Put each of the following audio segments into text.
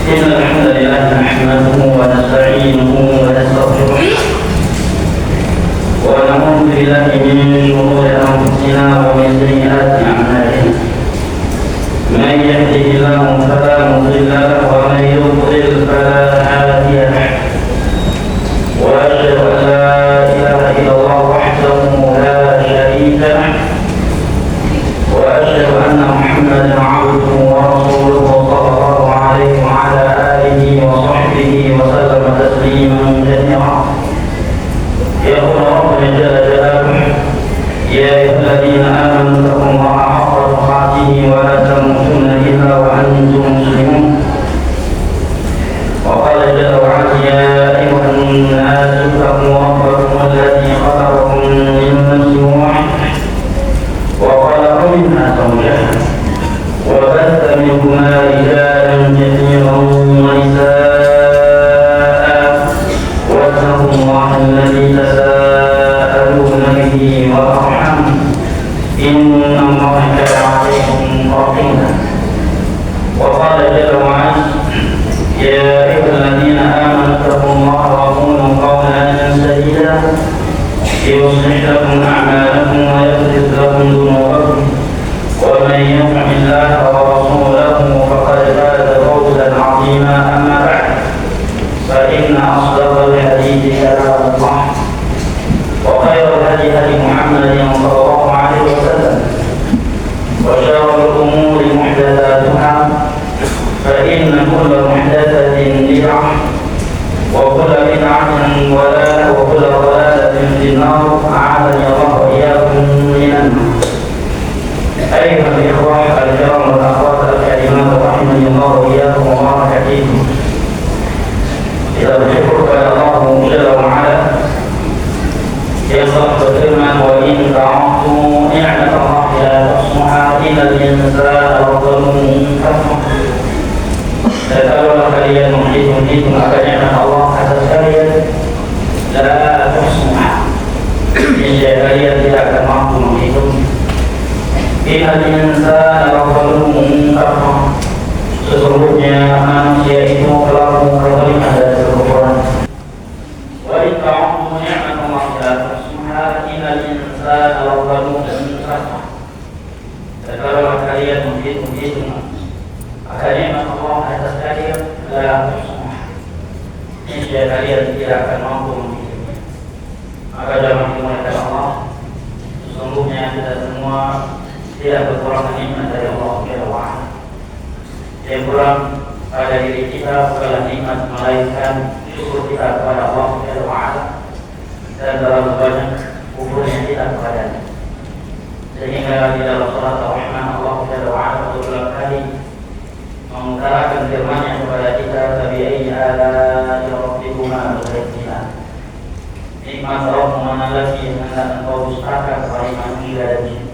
إن الحمد لله نحمده ونستعينه ونستغفره ونعوذ بالله من شرور أنفسنا ومن سيئات أعمالنا من يهده الله فلا مضل له ومن يضلل فلا هادي له وأشهد أن لا إله إلا الله وحده لا شريك له وأشهد أن محمدا عبده ورسوله صلى الله عليه وعلى آله وصحبه وسلم تسليما كثيرا. يقول ربنا جل جلاله: يا أيها الذين آمنوا اتقوا الله حق تقاته ولا تموتن إلا وأنتم مسلمون. وقال جل وعلا: يا أيها الناس اتقوا ربكم الذي خلقكم من نفس واحدة وخلق منها زوجها وبث منهما رجالا كثيرا ونساء واتقوا الله الذي تساءلون به والأرحام إن الله كان عليكم رقيبا. وقال جل وعلا: يا أيها الذين آمنوا اتقوا الله وقولوا قولا سديدا يصلح لكم أعمالكم ويغفر لكم ذنوبكم ومن يطع الله ورسوله فقد فاز فوزا عظيما. أما بعد فإن أصدق الحديث كلام الله وخير الهدي هدي محمد صلى الله عليه وسلم وشر الأمور محدثاتها فإن كل محدثة بدعة وكل بدعة ضلالة وكل ضلالة في النار. أعاذني الله وإياكم من النار. أيها الإخوة الكرام والأخوات الكريمات رحمني الله وإياكم وبارك فيكم. إذا بشكرك يا الله جل وعلا يصح الفرمان: وإن تعظوا نعمة الله لا تحصوها إن الإنسان لظلوم كفور. Dan kalau kalian menghitung akan nikmat Allah atas kalian, la tuhsuha, niscaya kalian tidak akan mampu menghitung. Innal insana lazalumun kafur. Sesungguhnya manusia itu pelaku kezaliman dan kekufuran. Wa in ta'uddu ni'matallahi la tuhsuha innal insana lazalumun kafur. Dan kalau kalian menghitung akan nikmat Allah atas kalian, la tuhsuha, niscaya kalian tidak akan mampu menghitungnya. Maka jamaah dimuliakan Allah, sesungguhnya kita semua tidak berkurang nikmat dari Allah Subhanahu wa Ta'ala. Yang kurang pada diri kita bukanlah nikmat, melainkan syukur kita kepada Allah Subhanahu wa Ta'ala dan terlalu banyak kufurnya kita kepadanya. Sehingga di dalam surat Ar-Rahman Allah Subhanahu wa Ta'ala berulang kali mengutarakan firman-Nya kepada kita: "Fabi'ayyi ala'i rabbikuma tukadziban." Nikmat Rabb mana lagi yang hendak engkau dustakan wahai manusia dan jin.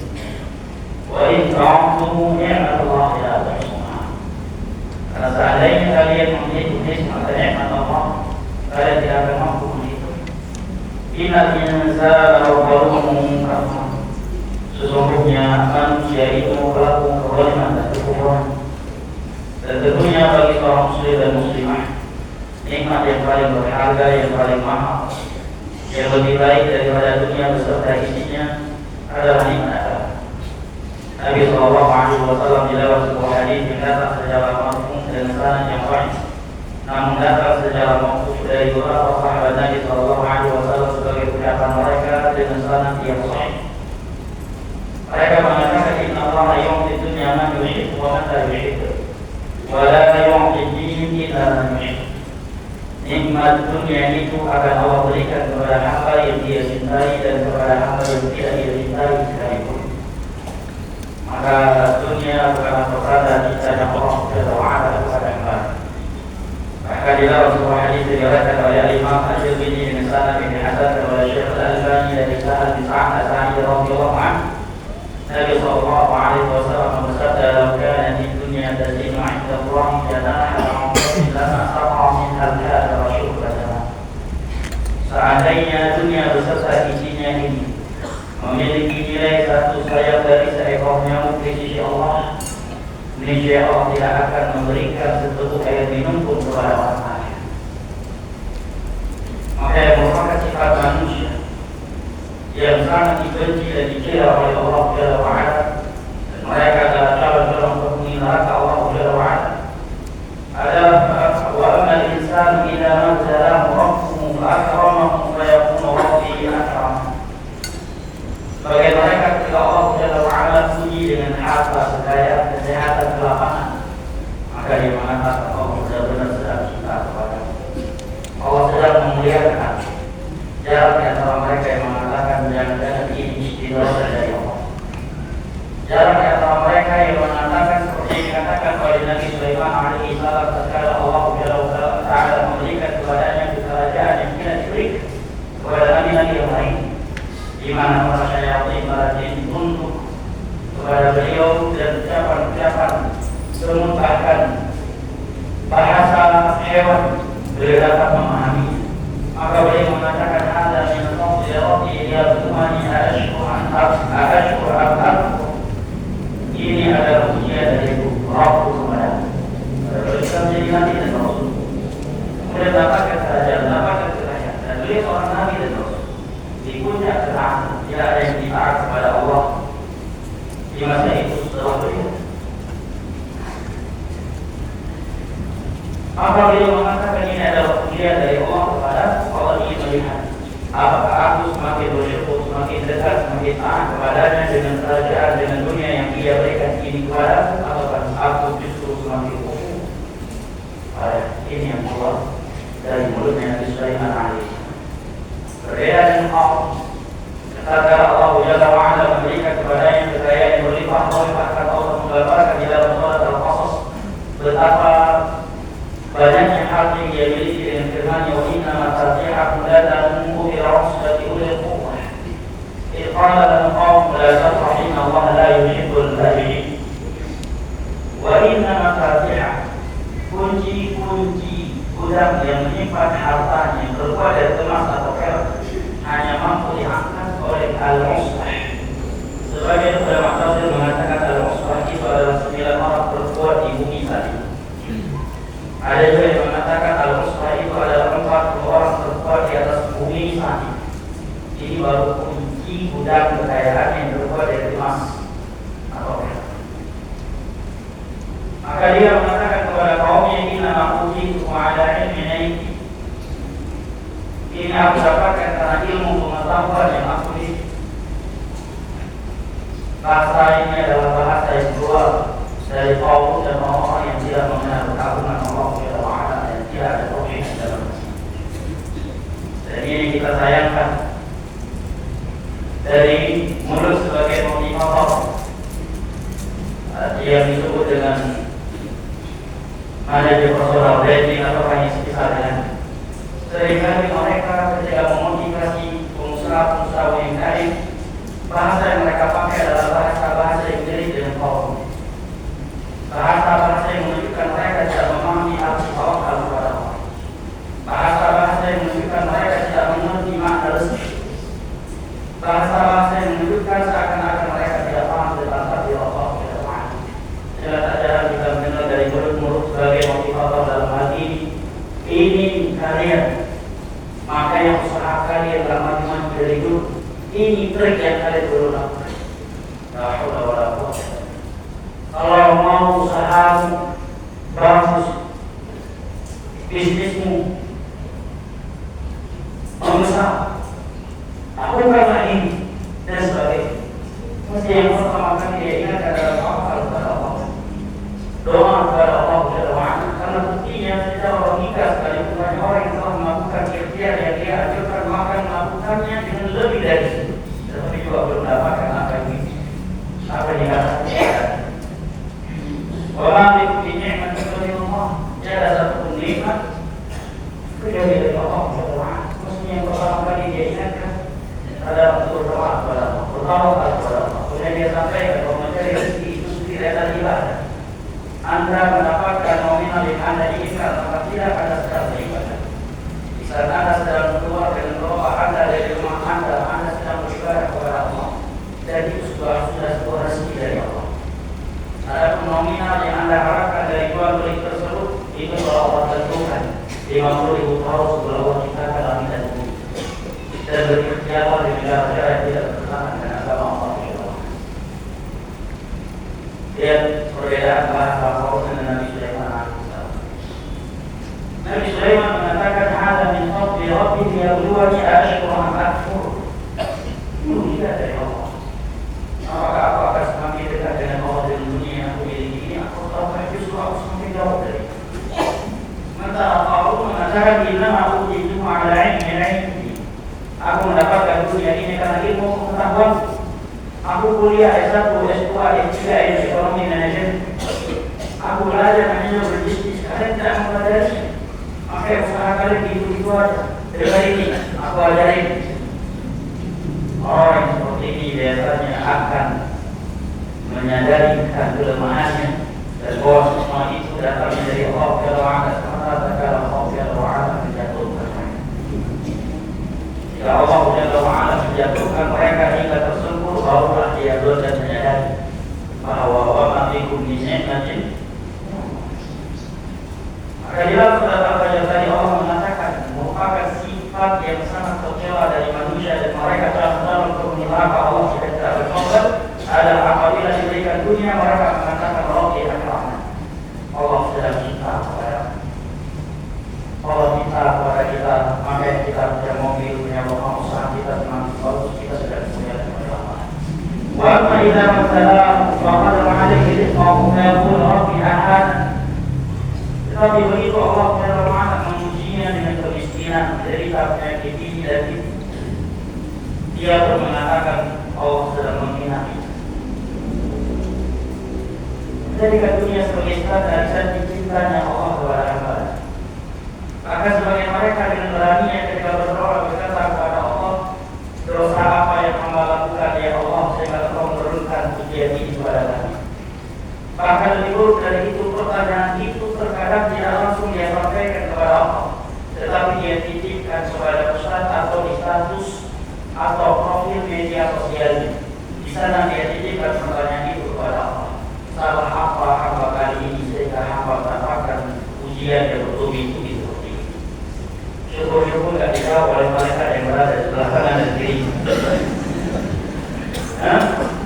Wa in ta'uddu ni'matallahi la tuhsuha. Karena seandainya kalian menghitung nikmat Allah, kalian tidak akan mampu menghitung. Innal insana lazalumun kafur. Sesungguhnya manusia itu pelaku kezaliman dan kekufuran. Dan tentunya bagi seorang muslim dan muslimah, nikmat yang paling berharga, yang paling mahal, yang lebih baik daripada dunia beserta isinya adalah nikmat akhirat. Nabi sallallahu alaihi wasallam di dalam sebuah hadis yang datang secara marfu dan sanad yang sahih, namun datang secara mauquf dari beberapa sahabat Nabi sallallahu alaihi wasallam sebagai ucapan mereka dengan sanad yang sahih. Mereka mengatakan: "Inna Allah yu'ti dunya man yuhibbu wa man la yuhibbu. Wala yu'ti din illa man yuhibbu." Nikmat dunia itu akan Allah berikan kepada hamba yang Dia cintai dan kepada hamba yang tidak Dia cintai sekalipun. Maka dunia bukanlah perkara cintanya Allah Subhanahu wa Ta'ala kepada hamba. Maka di dalam sebuah hadis diriwayatkan oleh Imam Al-Tirmidzi dengan sanad yang dihasankan oleh Syekh Al-Albani dari Sa'ad bin Sa'ad As-Sa'idi radhiyallahu anhu, Nabi sallallahu alaihi wasallam bersabda: "Law kana di dunya tazinu 'inda Allah janaha ba'udatin lama saqa minha al-kafir syukratan." Seandainya dunia beserta isinya ini memiliki nilai satu sayap dari seekor nyamuk di sisi Allah, niscaya Allah tidak akan memberikan sesuatu air minum pun kepada orang lain. Maka yang merupakan sifat manusia yang sangat dibenci dan dicela oleh Allah Jalla wa'ala, dan mereka adalah calon-calon penghuni neraka Allah Jalla wa'ala, adalah wa amal insan idza mabtalahu rabbuhu fa akramahu fa yakunu rabbi akram. Bagi mereka ketika Allah Jalla wa'ala puji dengan harta, kekayaan, kesehatan, kelapangan, maka dia mengatakan Allah benar-benar sedang cinta kepada Allah, sedang memuliakan. Jarang di antara mereka yang mengatakan jangan-jangan ini istidraj dari Allah. Jarang di antara mereka yang mengatakan seperti yang dikatakan oleh Nabi Sulaiman alaihi salam tatkala Allah Jalla wa'ala memberikan kepadanya kerajaan yang tidak diberikan kepada nabi-nabi yang lain, di mana para syayatin rajin untuk kepada beliau dan ucapan-ucapan semuntahkan bahasa hewan beliau dapat memahami. Maka beliau mengatakan ada min fadli rabbi yarzuqani ashkur an ini adalah ujian dari Rabbku kepada beliau menjadi nabi dan rasul, kemudian dapatkan kerajaan, dapatkan kekayaan, dan beliau seorang nabi dan rasul. Di puncak ketaatan tidak ada yang ditaat kepada Allah di masa itu setelah beliau. Maka beliau mengatakan ini adalah ujian dari Allah kepada Allah, ingin melihat apakah aku semakin bersyukur, semakin dekat, semakin taat kepadanya dengan kerajaan, dengan dunia yang dia berikan ini kepada, atau aku justru semakin kufur pada ini yang keluar dari mulutnya Nabi Sulaiman alaihi. Berbeda dengan Allah, ketika Allah Jalla wa'ala memberikan kepadanya kekayaan yang berlimpah-limpah, akan Allah menggambarkan di dalam surat Al-Qasas betapa banyaknya hal yang dia miliki dengan firman-Nya, wa inna mafatihahum la tanu'u bi usbati ulil quwwah idh qala lahum qawmuhum la tafrahu inna Allaha la yuhibbul farihin. Wa inna mafatihah, kunci-kunci gudang yang menyimpan hartanya berupa dari emas atau perak hanya mampu diangkat oleh al-usbah. Sebagian ulama tafsir mengatakan al-usbah itu adalah 9 orang berkuat di bumi tadi. Ada juga yang mengatakan al-usbah itu adalah 40 orang terkuat di atas bumi sana. Ini baru kunci gudang kekayaan yang terbuat dari emas atau perak. Maka dia mengatakan kepada kaumnya, ini nama uji itu ada ilmu ini aku dapatkan karena ilmu pengetahuan yang aku miliki. Bahasa ini adalah bahasa yang keluar dari kaum dan orang-orang yang tidak mengenal keagungan Allah Jalla wa'ala, dan tidak ada tauhid di dalam. Dan ini kita sayangkan dari mulut sebagai motivator yang disebut dengan manajer personal branding atau hanya sekitar dengan. Seringkali mereka ketika memotivasi pengusaha-pengusaha UMKM, bahasa yang mereka pakai adalah bahasa yang mirip dengan kaum. Bahasa yang menunjukkan mereka tidak memahami arti tawakal kepada Allah. Bahasa yang menunjukkan mereka tidak mengerti makna rezeki. Bahasa yang menunjukkan seakan-akan mereka tidak paham tentang takdir Allah. Jangan tak jarang kita mendengar dari mulut-mulut sebagai motivator dalam hati ini kalian, makanya usaha kalian dalam maju-maju dari dulu. Ini trik yang kalian perlu lakukan. La haula wala quwwata. Kalau mau usahamu bagus, bisnismu membesar, lakukanlah ini dan sebagainya. Mesti yang pertama kali dia ingat adalah tawakal kepada Allah, doa kepada Allah Jalla wa'ala. Karena buktinya secara logika sekalipun banyak orang yang telah melakukan ikhtiar yang dia ajarkan, maka melakukannya dengan lebih dari itu, tetapi juga belum mendapatkan apa yang dikatakan. Wa bi ni'mati Allah, tiada satu nikmat kecuali dari Allah Jalla wa'ala. Mestinya yang pertama kali dia ingatkan adalah untuk berdoa kepada Allah, bertawakal kepada Allah. Kemudian dia sampaikan bahwa mencari rezeki itu tidak ada ibadah. Anda mendapatkan nominal yang Anda inginkan, maka tidak ada sedang beribadah. Di saat Anda sedang keluar dengan doa Anda dari rumah Anda sedang beribadah kepada Allah, dan itu sudah sebuah rezeki dari Allah. Ada nominal yang itu kalau Allah tentukan 50.000 tahun sebelum Allah ciptakan langit dan bumi dan berikhtiar di negara-negara yang tidak bertentangan dengan agama Allah. Lihat perbedaan bahasa Qur'an dengan Nabi Sulaiman alaihissalam. Nabi Sulaiman mengatakan hada min fadli rabbi liyabluwani asykuru am akfur. Itu tidak dari Allah. Apakah aku akan semakin dekat dengan Allah dan dunia yang aku miliki ini? Aku tahu justru aku semakin jauh dari. Sementara Allah mengatakan inna aku jitu ala ilmi. Aku mendapatkan dunia ini karena ilmu pengetahuan. Aku kuliah S1, S2, S3, ekonomi manajemen. Aku belajar manajemen berbisnis. Kalian tidak mempelajari. Makanya usaha kalian gitu-gitu aja. Dari ini aku ajarin. Orang seperti ini biasanya akan menyadari kelemahannya dan bahwa semua itu datangnya dari Allah Jalla wa Ala. Karena Allah Jalla wa Ala menjatuhkan mereka. Jika Allah Jalla wa Ala menjatuhkan mereka hingga tersungkur, barulah dia dan menyadari bahwa wa ma bikum min ni'matin. Maka jelas pada yang tadi Allah mengatakan merupakan sifat yang sangat tercela dari manusia dan mereka benar-benar untuk menilaka Allah tidak bertobat adalah apabila diberikan dunia mereka mengatakan Rabbi akramna. Allah sudah minta kepada Allah minta kepada kita, makanya kita punya mobil, punya rumah usaha, kita semakin bagus, kita sudah punya kepada wa amma idza masalah faqad ma'alaihi rizqahu fa yaqul Rabbi ahad. Tetapi begitu Allah mengujinya dengan kemiskinan, menderita penyakit ini dan itu, dia pun mengatakan Allah sedang menghina kita. Jadikan dunia sebagai standar dan cintanya Allah kepada hamba. Maka sebagian mereka dengan beraninya ketika berdoa berkata kepada Allah, dosa apa yang hamba lakukan ya Allah sehingga Engkau menurunkan ujian ini kepada kami. Bahkan lebih buruk dari itu, pertanyaan itu terkadang tidak langsung dia sampaikan kepada Allah, tetapi dia titipkan kepada ustaz atau di status atau profil media sosialnya. Di sana dia titipkan pertanyaan itu kepada Allah. Salah apa hamba kali ini sehingga hamba mendapatkan ujian yang bertubi-tubi seperti ini? Syukur-syukur tidak dijawab oleh malaikat yang berada di sebelah kanan dan kiri.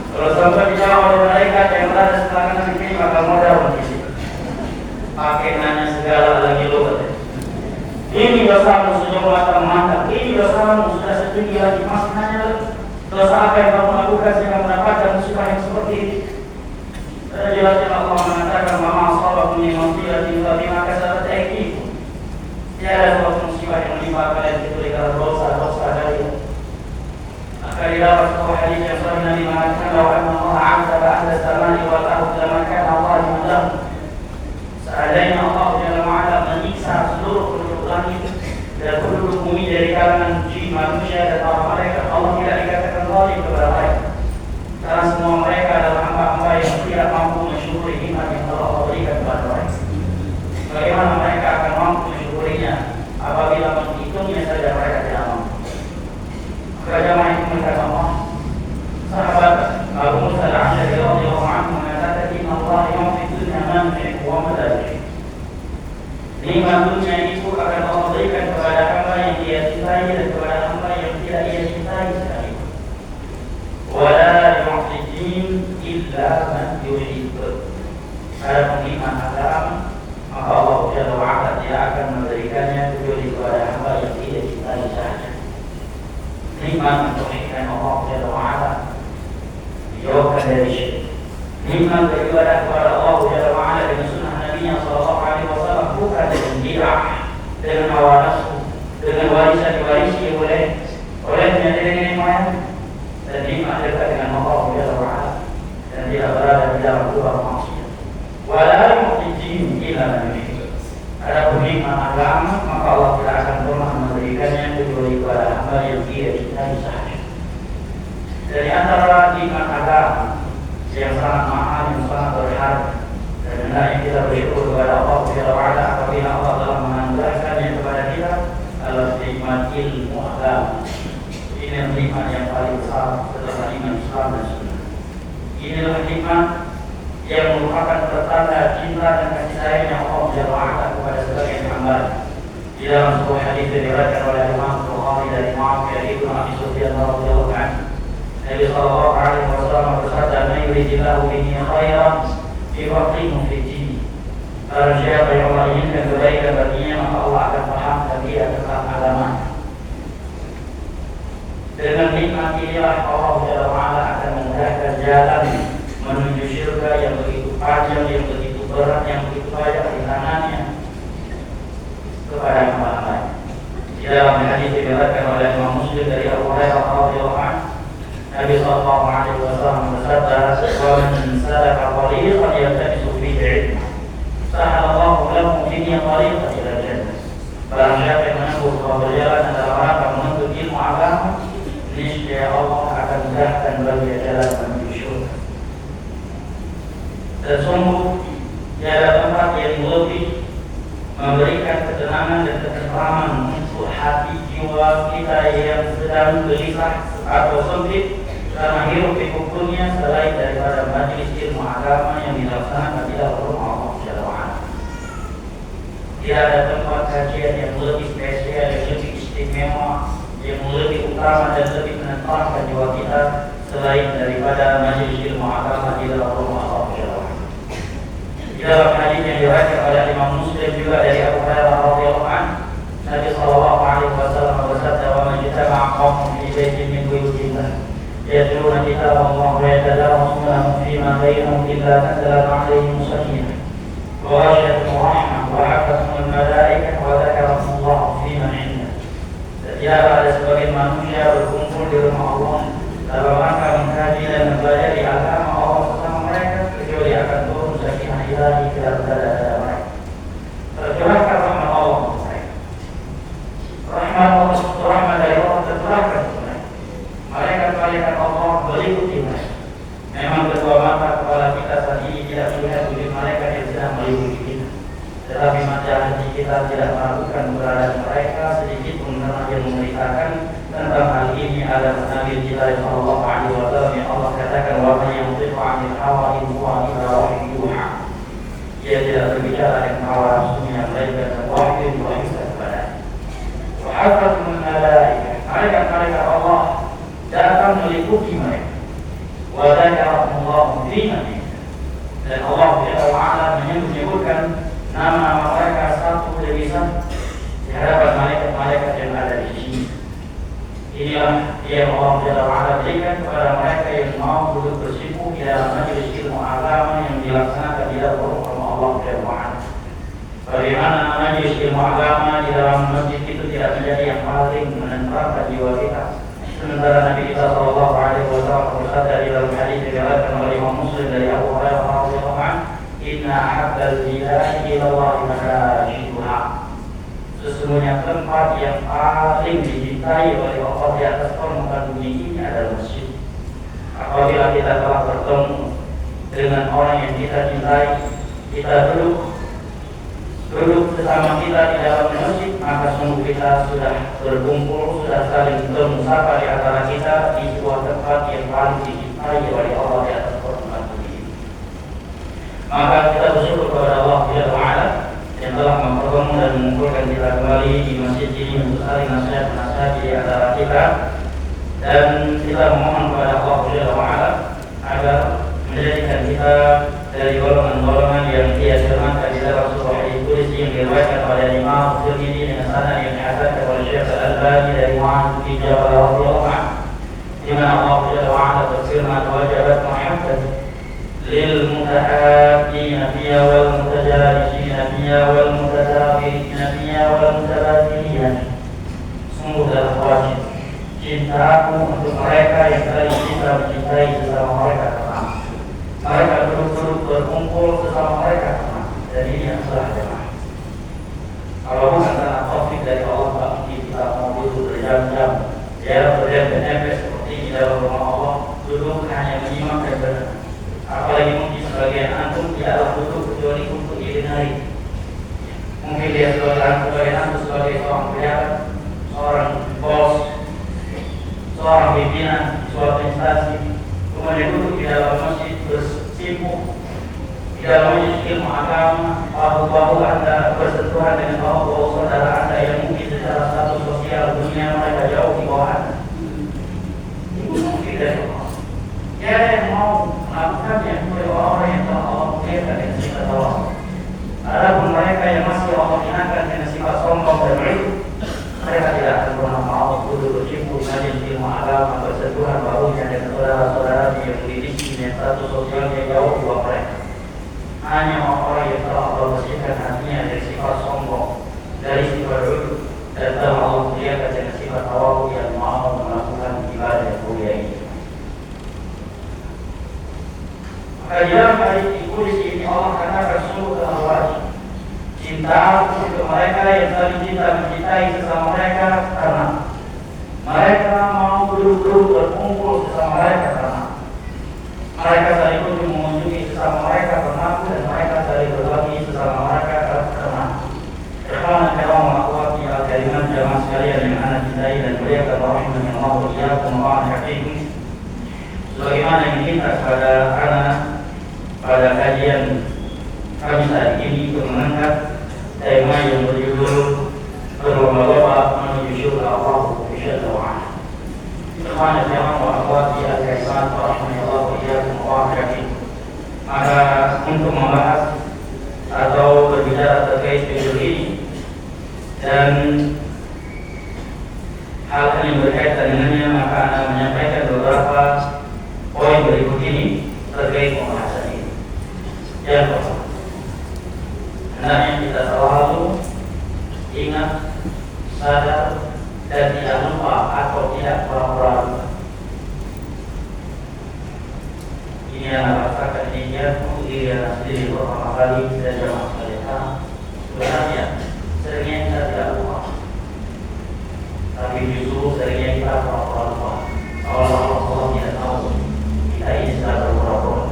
Kalau sampai dijawab oleh malaikat yang berada di sebelah kanan dan kiri, maka modal di sini. Pakai nanya segala lagi lupa. Ini dosamu sejumlah termantap. Ini dosamu sudah setinggi lagi. Masih nanya lagi. Dosa apa yang kamu lakukan sehingga mendapatkan musibah yang seperti ini? Jelas-jelas Allah mengatakan mama ashabakum min musibatin fabima kasabat aydikum. Tiada suatu musibah yang menimpa kalian kecuali karena dosa-dosa kalian. Maka didapat sebuah hadis yang sahih Nabi mengatakan bahwa Allah azza wa jalla samani wal ardi lama kana Allah liman. Seandainya Allah Jalla wa Ala menyiksa seluruh penduduk langit dan penduduk bumi dari kalangan jin, manusia dan para malaikat, Allah tidak dikatakan zalim kepada mereka. Karena semua mereka adalah hamba-hamba yang tidak mampu mensyukuri nikmat yang telah Allah berikan kepada mereka. Bagaimana mereka akan mampu mensyukurinya apabila menghitungnya saja mereka tidak mampu? Maka jamaah itu mengatakan Allah. Sahabat Abu Musa al-Asy'ari radhiyallahu anhu mengatakan inna Allah yu'ti dunya man yuhibbu wa man la yuhibbu. Nikmat dunia itu akan Allah berikan kepada hamba yang dia cintai dan kepada hamba yang tidak dia cintai sekali. Wala yu'ti illa man yuhibbu. Ada nikmat agama, maka Allah Jalla wa Ala tidak akan memberikannya kecuali kepada hamba yang dia cintai saja. Nikmat mentauhidkan Allah Jalla wa Ala dijauhkan dari syirik. Nikmat beribadah kepada Allah Jalla wa Ala dengan sunnah Nabi sallallahu alaihi wasallam, bukan dengan bid'ah, dengan hawa nafsu, dengan warisan diwarisi oleh nenek moyang. Dan nikmat dekat dengan Allah Jalla wa Ala dan tidak berada di dalam lubang maksiat. Wala yu'ti illa man yuhibbu. Adapun nikmat agama, maka Allah tidak akan pernah memberikannya kecuali kepada hamba yang dia cintai saja. Dari antara nikmat agama yang sangat mahal, yang sangat berharga, dan hendaknya kita bersyukur kepada Allah Jalla wa Ala apabila Allah telah menganugerahkannya kepada kita adalah nikmat ilmu agama. Ini nikmat yang paling besar setelah iman Islam dan Sunnah. Inilah nikmat yang merupakan pertanda cinta dan kasih sayang Allah Jalla wa Ala kepada kembali. Di dalam sebuah hadis yang diriwayatkan oleh Imam Bukhari dari Muawiyah bin Abi Sufyan radhiyallahu anhu, Nabi sallallahu alaihi wasallam bersabda, "Man yuridillahu bihi khairan yufaqihuhu fi din." Barang siapa yang Allah inginkan kebaikan baginya, maka Allah akan fahamkan dia tentang agama. Dengan nikmat inilah Allah Jalla wa'ala akan memudahkan jalan menuju syurga yang begitu panjang, yang begitu berat, yang begitu banyak rintangannya kepada hamba-hamba. Di dalam hadis diriwayatkan oleh Imam Muslim dari Abu Hurairah radhiyallahu anhu, Nabi sallallahu alaihi wasallam bersabda, "Wa man salaka tariqan yaltamisu fihi 'ilman, sahalallahu lahu bihi tariqan ila jannah." Barang siapa yang menempuh sebuah perjalanan dalam rangka menuntut ilmu agama, niscaya Allah akan mudahkan bagi jalan menuju syurga. Dan sungguh tiada tempat yang lebih memberikan ketenangan dan ketentraman untuk hati jiwa kita yang sedang gelisah atau sempit karena hidup pikirnya selain daripada majelis ilmu agama yang dilaksanakan di dalam rumah Allah Jalla wa'ala. Tidak ada tempat kajian yang lebih spesial, yang lebih istimewa, yang lebih utama dan lebih menenangkan jiwa kita selain daripada majelis ilmu agama di dalam rumah Allah Jalla wa'ala. Di dalam hadis yang diriwayatkan oleh Imam Muslim juga dari Abu Hurairah radhiyallahu anhu, Nabi sallallahu alaihi wasallam bersabda, "Wa man jama'a qaumun fi baitin min buyutillah yatluna kitaballah wa yatadarasunahu fima bainahum illa nazalat 'alaihim sakinah wa ghashiyatuhum rahmah wa hafathumul malaikah wa dzakarahumullah fi man 'indah." Setiap ada sebagian manusia berkumpul di rumah Allah dalam rangka mengkaji dan mempelajari agama Allah bersama mereka, kecuali akan turun sakinah ilahi ke dalam dada mereka. Tercurahkan rahmat Allah untuk mereka. Rahmat dari Allah tercurahkan untuk mereka. Malaikat-malaikat Allah meliputi mereka. Memang kedua mata kepala kita saat ini tidak melihat wujud malaikat yang sedang meliputi kita, tetapi mata hati kita tidak meragukan keberadaan mereka sedikit pun karena dia memberitakan tentang hal ini. Ada Nabi kita sallallahu alaihi wasallam yang Allah katakan, "Wa man yantiqu 'anil hawa in huwa illa wahyun yuha." Dia tidak berbicara dengan hawa nafsunya, melainkan wahyu yang diwahyukan kepadanya. Wa hafathumul malaikah, malaikat-malaikat Allah datang meliputi mereka. Wa dzakarahumullahu fi man 'indah, dan Allah Jalla wa'ala menyebutkan nama mereka satu demi satu di hadapan malaikat-malaikat yang ada di sini. Inilah yang Allah Jalla wa'ala berikan kepada mereka yang mau duduk bersimpuh di dalam majelis ilmu agama yang dilaksanakan di dalam rumah Allah Jalla wa'ala. Bagaimana majelis ilmu agama di dalam masjid itu tidak menjadi yang paling menenteramkan jiwa kita, sementara Nabi kita sallallahu alaihi wasallam bersabda di dalam hadis yang diriwayatkan oleh Imam Muslim dari Abu Hurairah radhiyallahu anhu, "Inna ahabbal biladi ila Allah masajiduha." Sesungguhnya tempat yang paling dicintai oleh Allah di atas permukaan bumi ini adalah masjid. Apabila kita telah bertemu dengan orang yang kita cintai, kita duduk bersama kita di dalam masjid, maka sungguh kita sudah berkumpul, sudah saling bermusafah di antara kita di sebuah tempat yang paling dicintai oleh Allah di atas permukaan bumi ini. Maka kita bersyukur kepada Allah Jalla wa'ala yang telah mempertemukan dan mengumpulkan kita kembali di masjid ini untuk saling nasihat di antara kita, dan kita memohon kepada Allah Jalla wa'ala agar menjadikan kita dari golongan-golongan yang Dia firmankan di dalam surah Al-Qudsi yang diriwayatkan oleh Imam Tirmidzi dengan sanad yang dihasankan oleh Syekh Al-Albani dari Mu'adz bin Jabal radhiyallahu anhu, di mana Allah Jalla wa'ala berfirman, "Wajabat mahabbah lil mutahabbina fiha wal mutajalisina fiha wal mutadabirina fiha wal mutabadilina." Sungguh telah wajib cintaku untuk mereka yang saling cinta mencintai sesama mereka karena mereka duduk-duduk berkumpul sesama mereka karena, dan ini yang salah jemaah. Kalau bukan karena taufik dari Allah, tak mungkin kita mau duduk berjam-jam berdempet-dempet seperti di dalam rumah Allah, duduk hanya menyimak dan benar. Apalagi mungkin sebagian antum tidaklah duduk kecuali untuk didenari. Mungkin dia sebagian antum sebagai seorang pejabat, seorang bos, seorang pimpinan suatu instansi, kemudian duduk di dalam masjid bersimpuh di dalam ilmu agama, bahu-bahu Anda bersentuhan dengan bahu-bahu saudara Anda yang mungkin secara status sosial dunia mereka jauh di bawah Anda. Itu mungkin dari Allah. Dia yang mau melakukannya oleh orang yang telah Allah muliakan dengan sifat Allah. Adapun mereka yang masih Allah hinakan dengan sifat sombong dan iri, mereka tidak akan pernah mau bercimpung dengan ilmu agama, bersentuhan bahunya dengan saudara-saudara yang dididiknya status sosialnya jauh di bawah mereka. Hanya orang yang telah Allah bersihkan hatinya dari sifat sombong, dari sifat iri, dan telah Allah muliakan dengan sifat tawadhu yang mau melakukan ibadah yang mulia ini. Maka di dalam ayat ini Allah katakan sungguh telah wajib cinta untuk mereka yang saling cinta mencintai sesama mereka karena mereka mau duduk-duduk berkumpul sesama mereka karena mereka saling kunjung mengunjungi sesama mereka bernaku dan mereka saling berbagi sesama mereka karena ikhwan kaum akhwati al-karimat jamaah sekalian yang anak cintai dan muliakan rahimahnya Allah wa iyyakum wa hakim. Sebagaimana yang kita kepada anak pada kajian kami saat ini untuk mengangkat tema yang berjudul berlomba-lomba menuju syurga Allah Jalla wa'ala. Ikhwan jamaah wa akhwati al-karimat rahimahnya Allah wa iyyakum wa hakim. Maka untuk membahas atau berbicara terkait judul ini dan hal yang berkaitan dengannya, maka Anda menyampaikan beberapa poin berikut ini terkait pembahasan ini. Yang pertama, hendaknya kita selalu ingat, sadar, dan tidak lupa atau tidak pura-pura lupa. Ini yang rasakan ini untuk diri anda sendiri pertama kali dan jamaah sekalian. Sebenarnya seringnya kita tidak lupa, tapi justru seringnya kita pura-pura lupa. Allah tidak tahu kita ini sedang berpura-pura.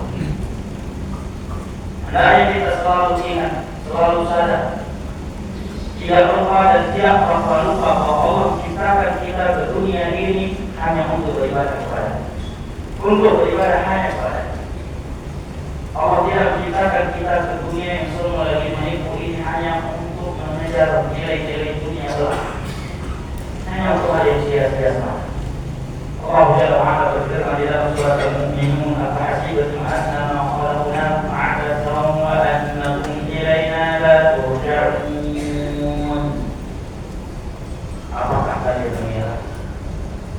Hendaknya kita selalu ingat, selalu sadar, tidak lupa dan tidak pura-pura lupa bahwa Allah menciptakan kita ke dunia ini hanya untuk beribadah kepada, untuk beribadah hanya kepada. Allah tidak menciptakan kita ke dunia yang semua lagi menipu ini hanya untuk mengejar nilai-nilai dunia belaka, hanya untuk hal yang sia-sia semata. Allah Jalla wa'ala berfirman di dalam surat Al-Mu'minun, "Afahasibatum annama khalaqnakum 'abatan wa annakum ilaina la turja'un." Apakah kalian mengira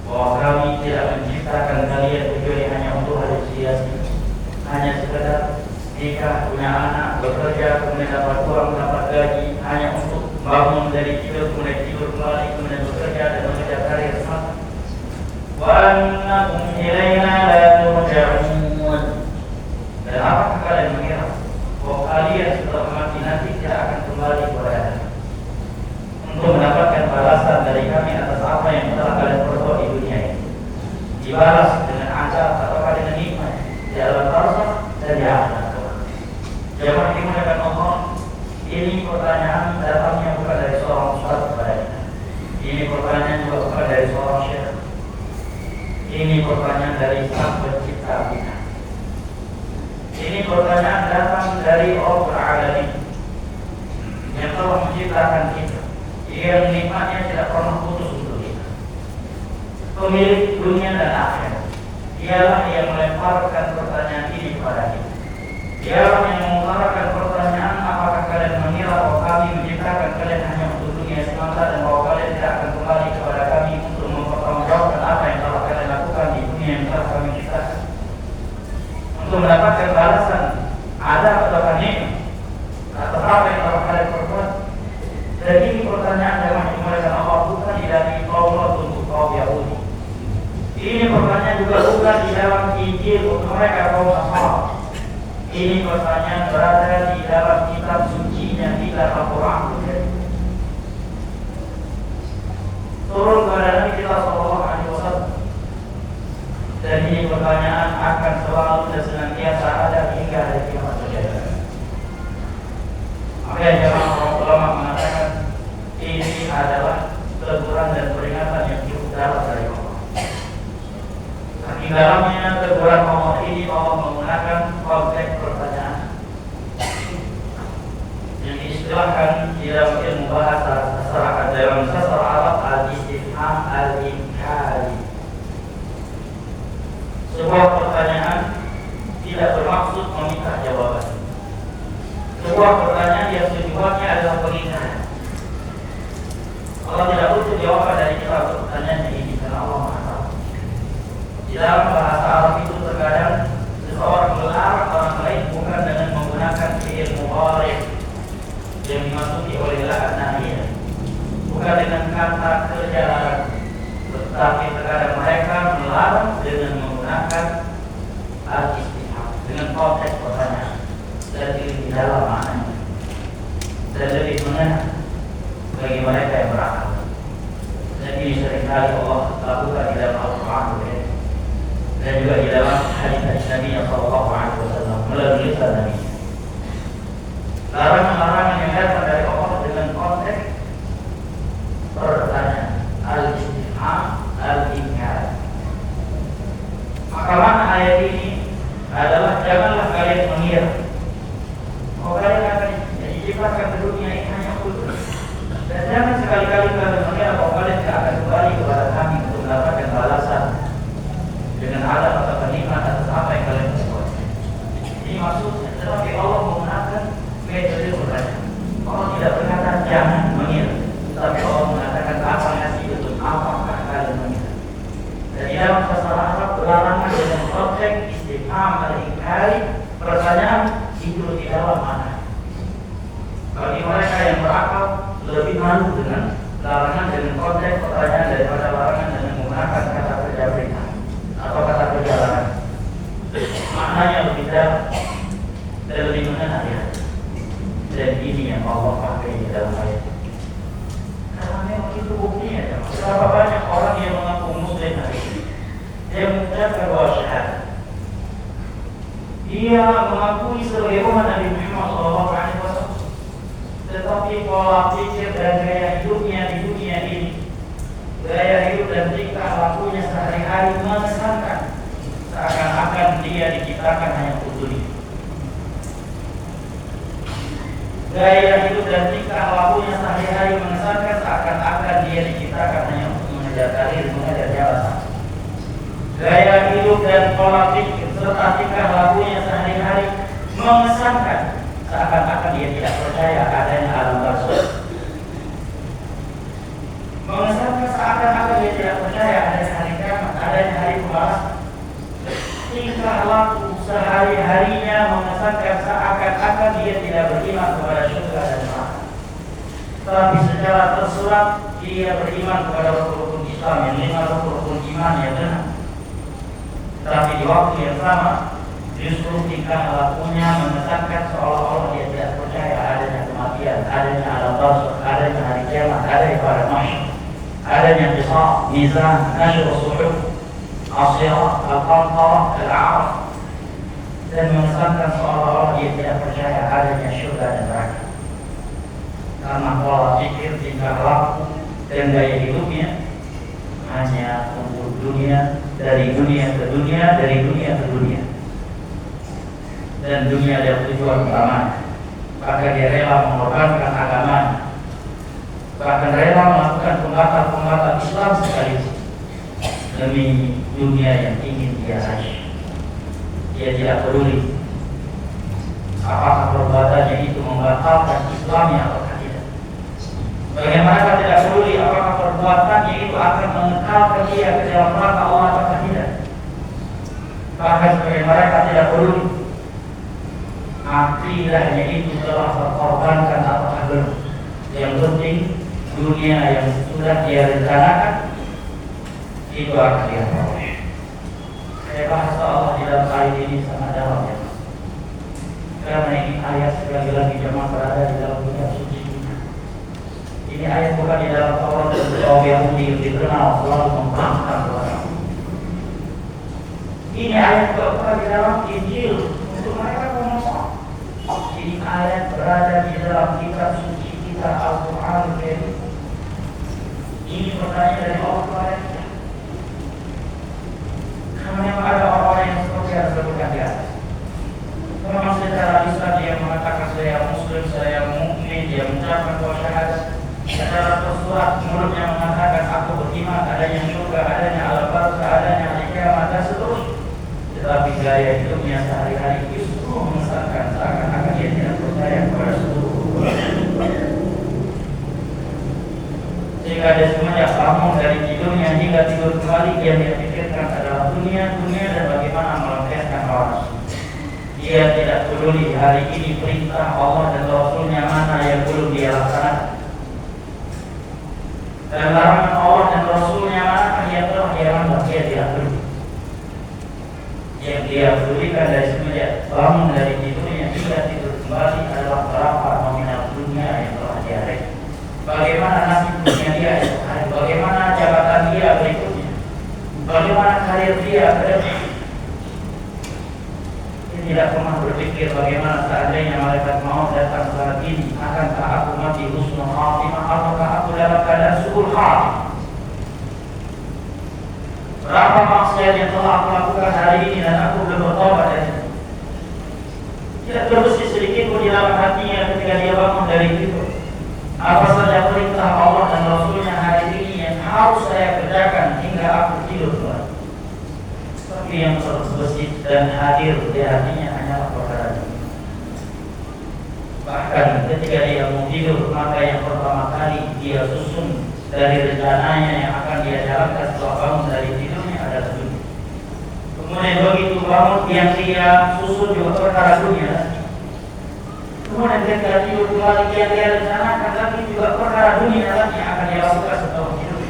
bahwa kami tidak menciptakan kalian kecuali hanya untuk hal yang sia-sia, hanya sekedar nikah, punya anak, bekerja, kemudian dapat uang, dapat gaji, hanya untuk bangun dari tidur, kemudian tidur kembali, kemudian bekerja dan mengejar karir semata. Wa annakum ilaina la turja'un. Dan apakah kalian mengira bahwa kalian setelah mati nanti tidak akan kembali kepada kami untuk mendapatkan balasan dari kami atas apa yang telah kalian perbuat di dunia ini, dibalas dengan azab atau dengan nikmat di alam barzakh dan di akhirat. Jemaah dimuliakan Allah, ini pertanyaan datangnya bukan dari seorang ustaz kepada kita. Ini pertanyaan juga bukan dari seorang syekh. Ini pertanyaan dari Sang Pencipta kita. Ini pertanyaan datang dari Rabbul Alamin yang telah menciptakan kita, yang nikmatnya tidak pernah putus untuk kita, pemilik dunia dan akhirat. Dialah yang melemparkan pertanyaan ini kepada kita. Dialah yang mengutarakan pertanyaan, apakah kalian mengira bahwa kami menciptakan kalian hanya untuk dunia semata dan bahwa kalian tidak akan kembali kepada kami untuk mempertanggungjawabkan apa yang telah kalian lakukan di dunia yang telah kami ciptakan, untuk mendapatkan balasan ada atau nikmat atas apa yang telah kalian perbuat. Dan ini pertanyaan yang dimulaikan Allah bukan dari kaum untuk kaum Yahudi. Ini pertanyaan juga bukan di dalam Injil untuk mereka kaum Nasrani. Ini pertanyaan berada di dalam kitab sucinya kita Al-Quran. Turun kepada Nabi kita Sallallahu Alaihi Wasallam. Dan ini pertanyaan akan selalu dan senantiasa ada hingga hari kiamat terjadi. Maka jemaah ulama mengatakan ini adalah teguran dan peringatan yang cukup dalam dari Allah. Di dalamnya teguran Allah ini Allah menggunakan konteks pertanyaan sebuah pertanyaan yang tujuannya adalah pengingatan. Allah tidak butuh jawaban dari kita untuk pertanyaan ini karena Allah Maha Tahu. Di dalam bahasa Arab itu terkadang seseorang melarang orang lain bukan dengan menggunakan fi'il mudhari yang dimasuki oleh la'an nahiyah, bukan dengan kata kerja larang, tetapi terkadang mereka melarang dengan menggunakan al-istifham dengan konteks pertanyaan dan di dalam maknanya dan lebih mengena bagi mereka yang berakal. Dan ini seringkali Allah lakukan di dalam Al-Quran dan juga di dalam hadis Nabi Sallallahu Alaihi Wasallam melalui lisan Nabi. Larangan-larangan yang datang dari Allah dengan konteks pertanyaan, al-istifham, al-inkar. Maka makna ayat ini adalah janganlah kalian mengira kalian akan diciptakan ke dunia ini hanya khusus, dan jangan sekali-kali kalian mengira bahwa kalian akan kembali kepada kami untuk mendapatkan balasan dengan adab atau kenikmatan atas apa yang kalian perbuat. Ini maksudnya, tetapi Allah menggunakan metode pertanyaan. Allah tidak berkata jangan mengira, tetapi Allah mengatakan apa ngasih untuk apakah kalian mengira. Dan di dalam bahasa Arab larangan dengan konteks istifham al-inkari, pertanyaan itu di dalam mana. Bagi mereka yang berakal lebih malu dengan larangan dengan konteks pertanyaan daripada larangan dengan menggunakan kata kerja perintah atau kata kerja larangan. Maknanya lebih dalam dan lebih mengena ya. Dan ini yang Allah pakai di dalam ayat. Karena memang itu buktinya. Berapa banyak orang yang mengaku Muslim hari ini, dia mengucapkan bahwa syahadat, dia mengakui sebagai umat Nabi Muhammad SAW, tetapi pola pikir dan gaya hidupnya di dunia ini, gaya hidup dan tingkah lakunya sehari-hari mengesankan seakan-akan dia diciptakan hanya untuk dunia. Gaya hidup dan tingkah lakunya sehari-hari mengesankan seakan-akan dia diciptakan hanya untuk mengejar karir, mengejar jabatan. Gaya hidup dan pola pikir serta tingkah lakunya sehari-hari mengesankan seakan-akan dia tidak percaya adanya alam barzakh. Mengesankan seakan-akan dia tidak percaya adanya hari kiamat, adanya hari pembalasan. Tingkah laku sehari-harinya mengesankan seakan-akan dia tidak beriman kepada surga dan neraka. Tapi secara tersurat dia beriman kepada rukun Islam yang 5 rukun iman yang benar. Tapi di waktu yang sama justru tingkah lakunya mengesankan seolah-olah dia tidak percaya adanya kematian, adanya alam barzakh, adanya hari kiamat, adanya pada mahsyar, adanya hisab, mizan, nashr suhuf, as-sirat, al-qantarah, al-a'raf, dan mengesankan seolah-olah dia tidak percaya adanya surga dan neraka. Karena pola pikir, tingkah laku dan gaya hidupnya hanya untuk dunia, dari dunia ke dunia, dari dunia ke dunia. Dan dunia adalah tujuan utamanya. Bahkan dia rela mengorbankan agamanya, bahkan rela melakukan pembatal-pembatal Islam sekaligus demi dunia yang ingin dia raih. Dia tidak peduli apakah perbuatannya itu membatalkan Islamnya atau tidak. Bagaimana tidak peduli apakah perbuatannya itu akan mengekalkan dia ke dalam neraka Allah atau tidak. Bahkan mereka tidak peduli akidahnya itu telah terkorbankan atau belum. Yang penting dunia yang sudah dia rencanakan itu akan dia peroleh. Bahasa Allah di dalam ayat ini sangat dalam ya. Karena ini ayat sekali lagi jemaah berada di dalam kitab suci. Ini ayat bukan di dalam Taurat dan kaum Yahudi yang dikenal selalu membangkang kepada Allah. Ini ayat bukan di dalam Injil untuk mereka pengusaha. Ini ayat berada di dalam kitab suci kita Al-Quran. Ini pertanyaan dari Allah kepada kita. Memang ada orang-orang yang seperti yang disebutkan di atas. Memang secara lisan dia mengatakan saya Muslim, saya mukmin, dia mengucapkan bahwa syahadat. Secara tersurat mulutnya mengatakan aku beriman adanya surga, adanya alam barzakh, adanya hari kiamat dan seterusnya. Tetapi gaya hidupnya sehari-hari justru mengesankan seakan-akan dia tidak percaya kepada jika ada semenjak bangun dari tidurnya hingga tidur kembali, yang dia pikirkan adalah dunia dan bagaimana melampiaskan orang. Dia tidak peduli hari ini perintah Allah dan Rasulnya mana yang belum dia laksanakan, dan larangan Allah dan Rasulnya mana yang telah dia langgar, dia peduli. Yang dia pedulikan dari semenjak bangun dari tidurnya hingga tidur kembali adalah berapa nominal dunia yang telah dia raih, bagaimana nasib dunia dia, bagaimana jabatan dia berikutnya, bagaimana karir dia ke depan. Dia tidak pernah berpikir bagaimana seandainya malaikat maut datang saat ini, akankah aku mati husnul khatimah ataukah aku dalam keadaan su'ul khatimah. Berapa maksiat yang telah aku lakukan hari ini dan aku belum bertobat darinya. Tidak terbesit sedikit pun di dalam hatinya ketika dia bangun dari tidur. Apa saja perintah Allah dan Rasulnya hari ini yang harus saya kerjakan hingga aku tidur kembali. Tapi yang terbesit dan hadir di hatinya hanyalah perkara ini. Bahkan ketika dia mau tidur, maka yang pertama kali dia susun dari rencananya yang akan dia jalankan setelah bangun dari tidurnya adalah dunia. Kemudian begitu bangun, yang dia susun juga perkara dunia. Kemudian ketika tidur kembali, yang dia rencanakan lagi juga perkara dunia lagi yang akan dia lakukan setelah tidur.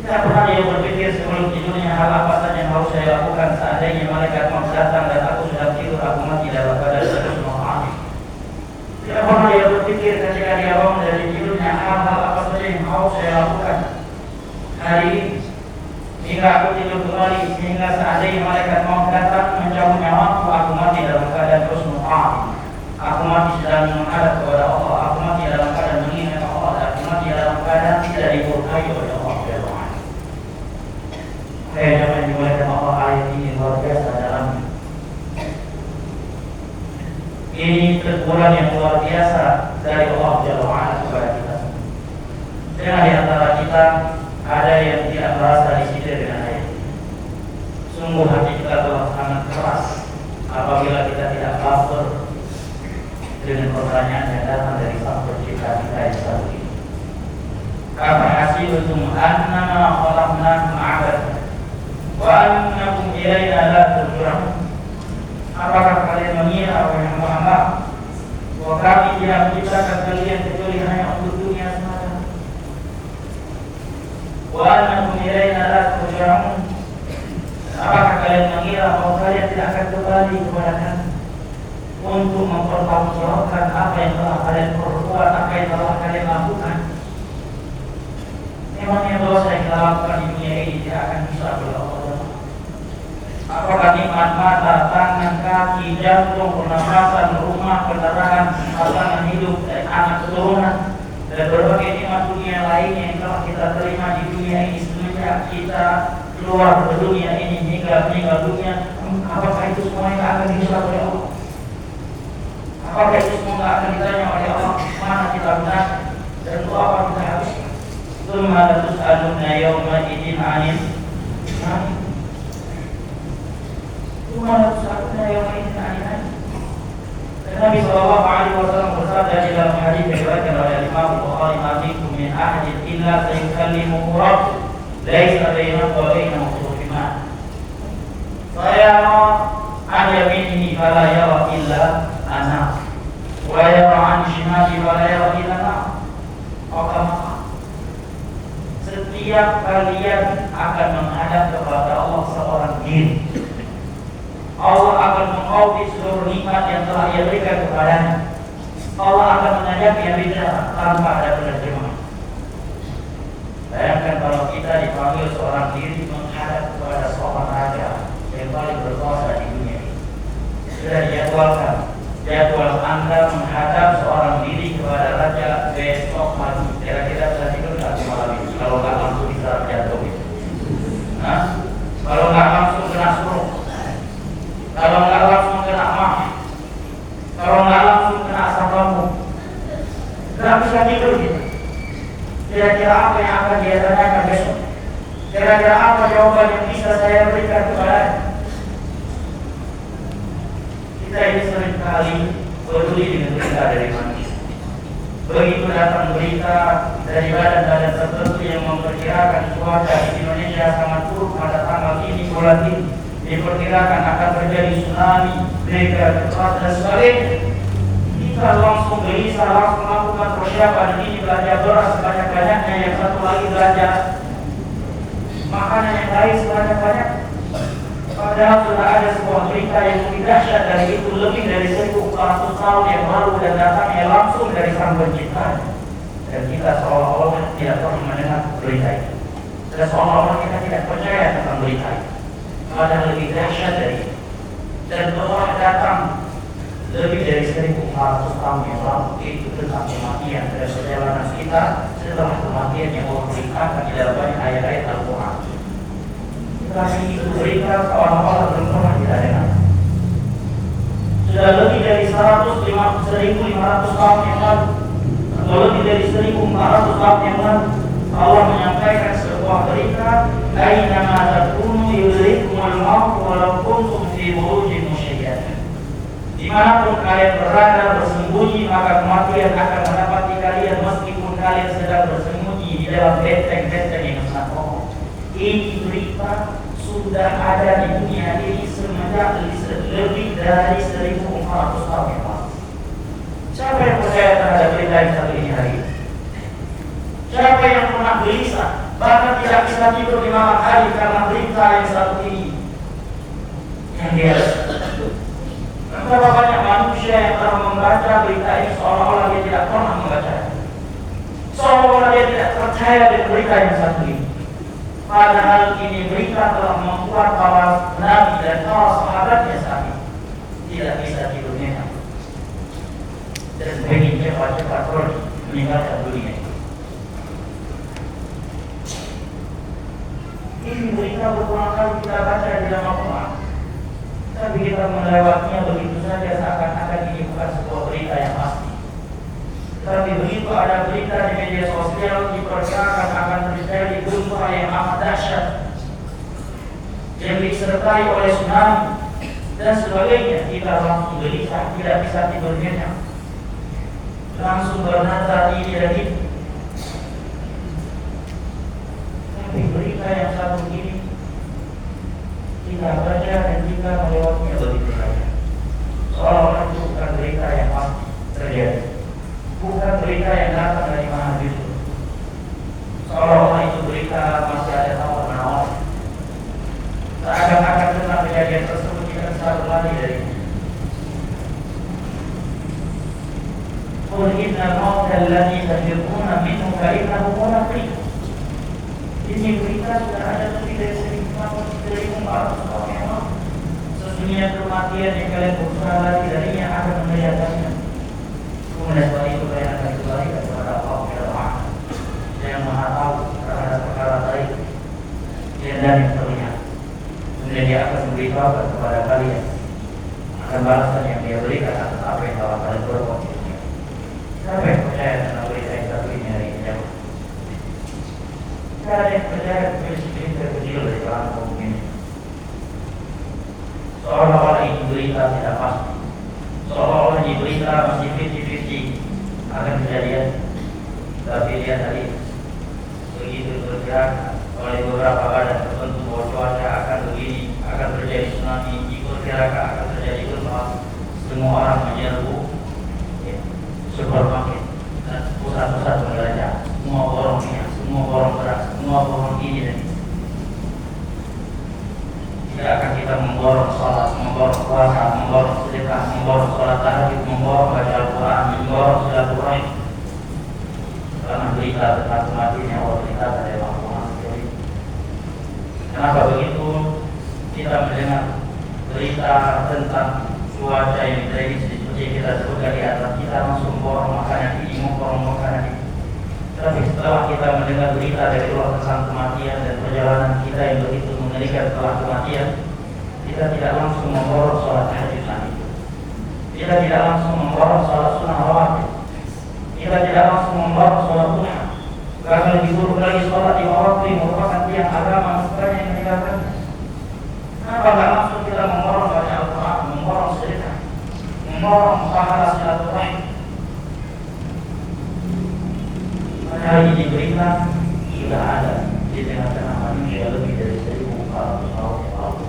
Tidak pernah dia berpikir sebelum tidurnya hal apa saja yang harus saya lakukan seandainya malaikat maut datang dan aku sudah tidur, aku mati dalam keadaan husnul khatimah. Tidak pernah dia berpikir ketika dia bangun dari tidurnya hal-hal apa saja yang harus saya lakukan hari ini hingga aku tidur kembali, sehingga seandainya malaikat maut datang mencabut nyawaku, aku mati dalam keadaan husnul khatimah. Aku mati sedang menghadap kepada Allah, aku mati dalam keadaan mengingat Allah, dan aku mati dalam keadaan tidak dimurkai oleh Allah. Jangan dimulakan Allah, ayat ini luar biasa dalam ini teguran yang luar biasa dari Allah Jalla wa'ala kepada kita. Dengan di antara kita ada yang tidak merasa disindir dengan ayat. Sungguh hati kita telah sangat keras apabila kita tidak baper dengan pertanyaan yang datang dari Sang Pencipta kita yang satu ini. Kama hasibtum annama khalaqnakum 'abathan wa annakum ilaina la turja'un. Apakah kalian mengira wahai Muhammad bahwa kami tidak menciptakan kalian kecuali hanya untuk dunia semata? Wa annakum ilaina la turja'un. Apakah kalian mengira bahwa kalian tidak akan kembali kepada kami untuk mempertanggungjawabkan apa yang telah kalian perbuat, apa yang telah kalian lakukan? Memangnya dosa yang kita lakukan di dunia ini tidak akan bisa oleh Allah? Apakah nikmat mata, tangan, kaki, jantung, pernafasan, rumah, kendaraan, pasangan hidup, dan anak keturunan, dan berbagai nikmat dunia lainnya yang telah kita terima di dunia ini semenjak kita keluar dari dunia ini hingga meninggal dunia, apakah itu semua yang akan dihisab oleh Allah? Apakah itu semua akan ditanya oleh Allah mana kita benar dan untuk apa kita harus? Tsumma latus'alunna yawma idzin 'anil na'im. Nabi sallallahu alaihi wasallam bersabda di dalam hadis yang diriwayatkan oleh Imam Bukhari, "Ma'akum min ahadin illa sayukallimuhu rabb, laisa bainahu wa bainahu turjuman. Fayara an yaminihi fala yara illa ana, wa yara an shimalihi fala yara illa ana." Setiap kalian akan menghadap kepada Allah seorang diri. Allah akan mengaudit seluruh nikmat yang telah Ia berikan kepadanya. Allah akan mengajak dia bicara tanpa ada penerjemah. Bayangkan kalau kita dipanggil seorang diri menghadap kepada seorang raja yang paling berkuasa di dunia ini. Sudah dijadwalkan jadwal Anda menghadap seorang diri kepada raja besok pagi. Kira-kira bisa tidur nggak malam ini? Kalau nggak langsung bisa jatuh itu. Kalau nggak langsung kena suruh. Kalau nggak langsung kena mah, kalau nggak langsung kena asam lambung, nggak bisa tidur kita. Kira-kira apa yang akan dia tanyakan besok? Kira-kira apa jawaban yang bisa saya berikan kepadanya? Kita ini seringkali peduli dengan berita dari manusia, begitu datang berita dari badan-badan tertentu yang memperkirakan cuaca di Indonesia sangat buruk pada tanggal ini, bulan ini, diperkirakan akan terjadi tsunami, mega cepat dan sebagainya, kita langsung gelisah, langsung melakukan persiapan. Ini belanja beras sebanyak-banyaknya, yang satu lagi belanja makanan yang lain sebanyak-banyak. Padahal sudah ada sebuah berita yang lebih dahsyat dari itu, lebih dari 1400 tahun yang lalu dan datangnya langsung dari Sang Pencipta. Dan kita seolah-olah tidak pernah mendengar berita itu. Dan seolah-olah kita tidak percaya tentang berita itu. Padahal lebih dahsyat dari itu. Dan telah datang lebih dari 1400 tahun yang lalu, itu tentang kematian dan perjalanan kita setelah kematian yang Allah berikan di dalam banyak ayat-ayat Al-Quran. Kasih itu berita seolah-olah belum pernah kita dengar. Sudah lebih dari 1.500 tahun yang lalu, atau lebih dari 1.400 tahun yang lalu, Allah menyampaikan sebuah berita, aina ma takunu yudrikumul maut walau kuntum fi burujin musyayyadah. Dimanapun kalian berada bersembunyi, maka kematian akan mendapati kalian meskipun kalian sedang bersembunyi di dalam benteng-benteng yang sangat kokoh. Ini berita sudah ada di dunia ini semenjak lebih dari 1.400 tahun yang lalu. Siapa yang percaya terhadap berita yang satu ini hari ini? Siapa yang pernah gelisah, bahkan tidak bisa tidur di malam hari karena berita yang satu ini yang dia? Berapa banyak manusia yang telah membaca berita ini seolah-olah dia tidak pernah membaca, seolah-olah dia tidak percaya dengan berita yang satu ini. Padahal ini berita telah membuat para nabi dan para sahabatnya saat ini tidak bisa tidur nyenyak dan ingin cepat-cepat pergi meninggalkan dunia. Ini berita berulang kali kita baca di dalam Al-Quran, tapi kita melewatinya begitu saja seakan-akan ini bukan sebuah berita yang pasti. Tapi begitu ada berita di media sosial diperkirakan akan terjadi gempa yang amat dahsyat yang disertai oleh tsunami dan sebagainya, kita langsung gelisah, tidak bisa tidur nyenyak, langsung bernazar ini dan itu. Tapi berita yang satu ini kita baca dan kita melewatinya begitu saja, seolah-olah itu bukan berita yang pasti terjadi, bukan berita yang datang dari Maha Justru. Seolah-olah itu berita masih ada tawar-menawar. Seakan-akan tentang kejadian tersebut kita selalu lari dari itu. Qul inna mauta alladhi tafirruna minhu fa innahu mulaqikum. Ini berita sudah ada lebih dari 1.400 tahun yang lalu. Sesungguhnya kematian yang kalian berusaha lari darinya akan mendatanginya. Kemudian setelah itu kalian akan kembali kepada Allah yang Maha tahu terhadap perkara baik dan yang terlihat. Kemudian dia akan memberitahukan kepada kalian akan balasan yang dia berikan atas apa yang telah kalian berbuat di dunia. Siapa yang percaya tentang berita yang satu ini hari ini? Tidak ada yang percaya prinsip terkecil dari kalangan kaum ini. Seolah-olah ini berita tidak pasti, seolah-olah ini berita masih 50-50 akan kejadian. Tapi dia tadi begitu bergerak oleh beberapa badan tertentu bahwa cuaca akan begini, akan terjadi tsunami, diperkirakan akan terjadi gempa. Semua orang menyerbu supermarket dan pusat-pusat perbelanjaan, semua borong minyak, semua borong beras, semua borong ini dan itu. Tidak akan kita memborong sholat, memborong puasa, memborong sedekah, memborong sholat tahajud, memborong baca Al-Quran, memborong silaturahim, karena berita tentang kematiannya Allah beritakan dari Al-Quran. Kenapa begitu? Kita mendengar berita tentang cuaca yang diprediksi seperti kita sebutkan di atas, kita langsung borong makanan ini, memborong makanan ini. Tapi setelah kita mendengar berita dari Allah tentang kematian dan perjalanan kita yang begitu mengerikan setelah kematian, kita tidak langsung memborong sholat tahajud tadi. Kita tidak langsung memborong sholat sunnah rawatib. Kita tidak langsung memborong sholat duha. Karena lebih buruk lagi sholat di waktu merupakan tiang agama sebenarnya yang meninggalkan. Kenapa tidak langsung kita memborong baca Al-Quran, memborong sedekah, memborong pahala silaturahim? Hari diberikan sudah ada di tengah-tengah manusia lebih dari 1.400 tahun yang lalu.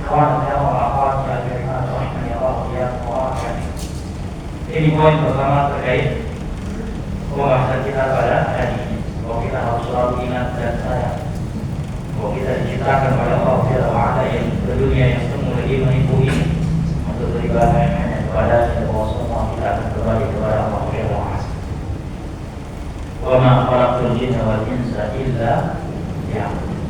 Kawan saya orang-orang yang rahimani Allah yang menguatkan. Ini poin pertama terkait pembahasan kita pada hari ini. Bahwa kita harus selalu ingat dan sayang bahwa kita diciptakan oleh Allah Ta'ala yang berdunia yang semula lagi menipu ini untuk beribadah hanya kepada bahwa semua kita akan kembali kepada Allah Ta'ala. Wa ma khalaqtul jinna wal insa illa liya'budun.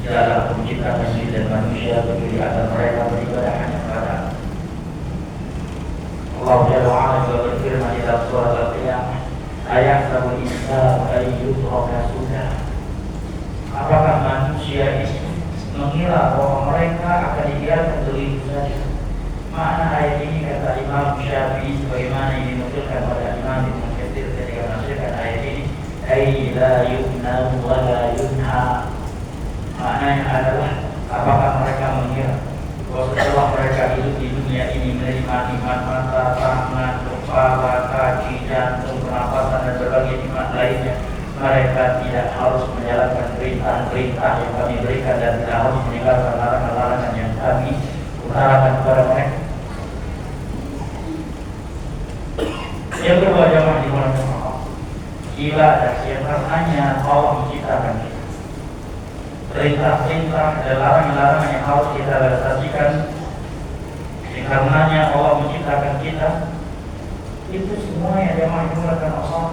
Tidaklah aku menciptakan jin dan manusia kecuali agar mereka beribadah hanya kepada Allah Ta'ala. Juga berfirman di dalam surah Al-Qiyamah, ayahsabu insanu an yutraka sudah. Apakah manusia ini mengira bahwa mereka akan dibiarkan begitu saja? Makna ayat ini kata Imam Syafi'i sebagaimana ini dinukilkan oleh Imam Ibnu Katsir ketika menafsirkan ayat ini, ay la yubna wa la yunha. Maknanya adalah apakah mereka mengira bahwa setelah mereka hidup di dunia ini menerima nikmat mata, tangan, kepala, kaki, jantung, pernapasan dan berbagai nikmat lainnya, mereka tidak harus menjalankan perintah-perintah yang kami berikan dan tidak harus meninggalkan larangan-larangan yang kami utarakan kepada mereka. Yang kedua, jamaah di bulan Ramadan, ibadah yang karenanya Allah menciptakan kita. Perintah-perintah dan larangan-larangan yang harus kita realisasikan yang karenanya Allah menciptakan kita. Itu semua yang jamaah dimulakan Allah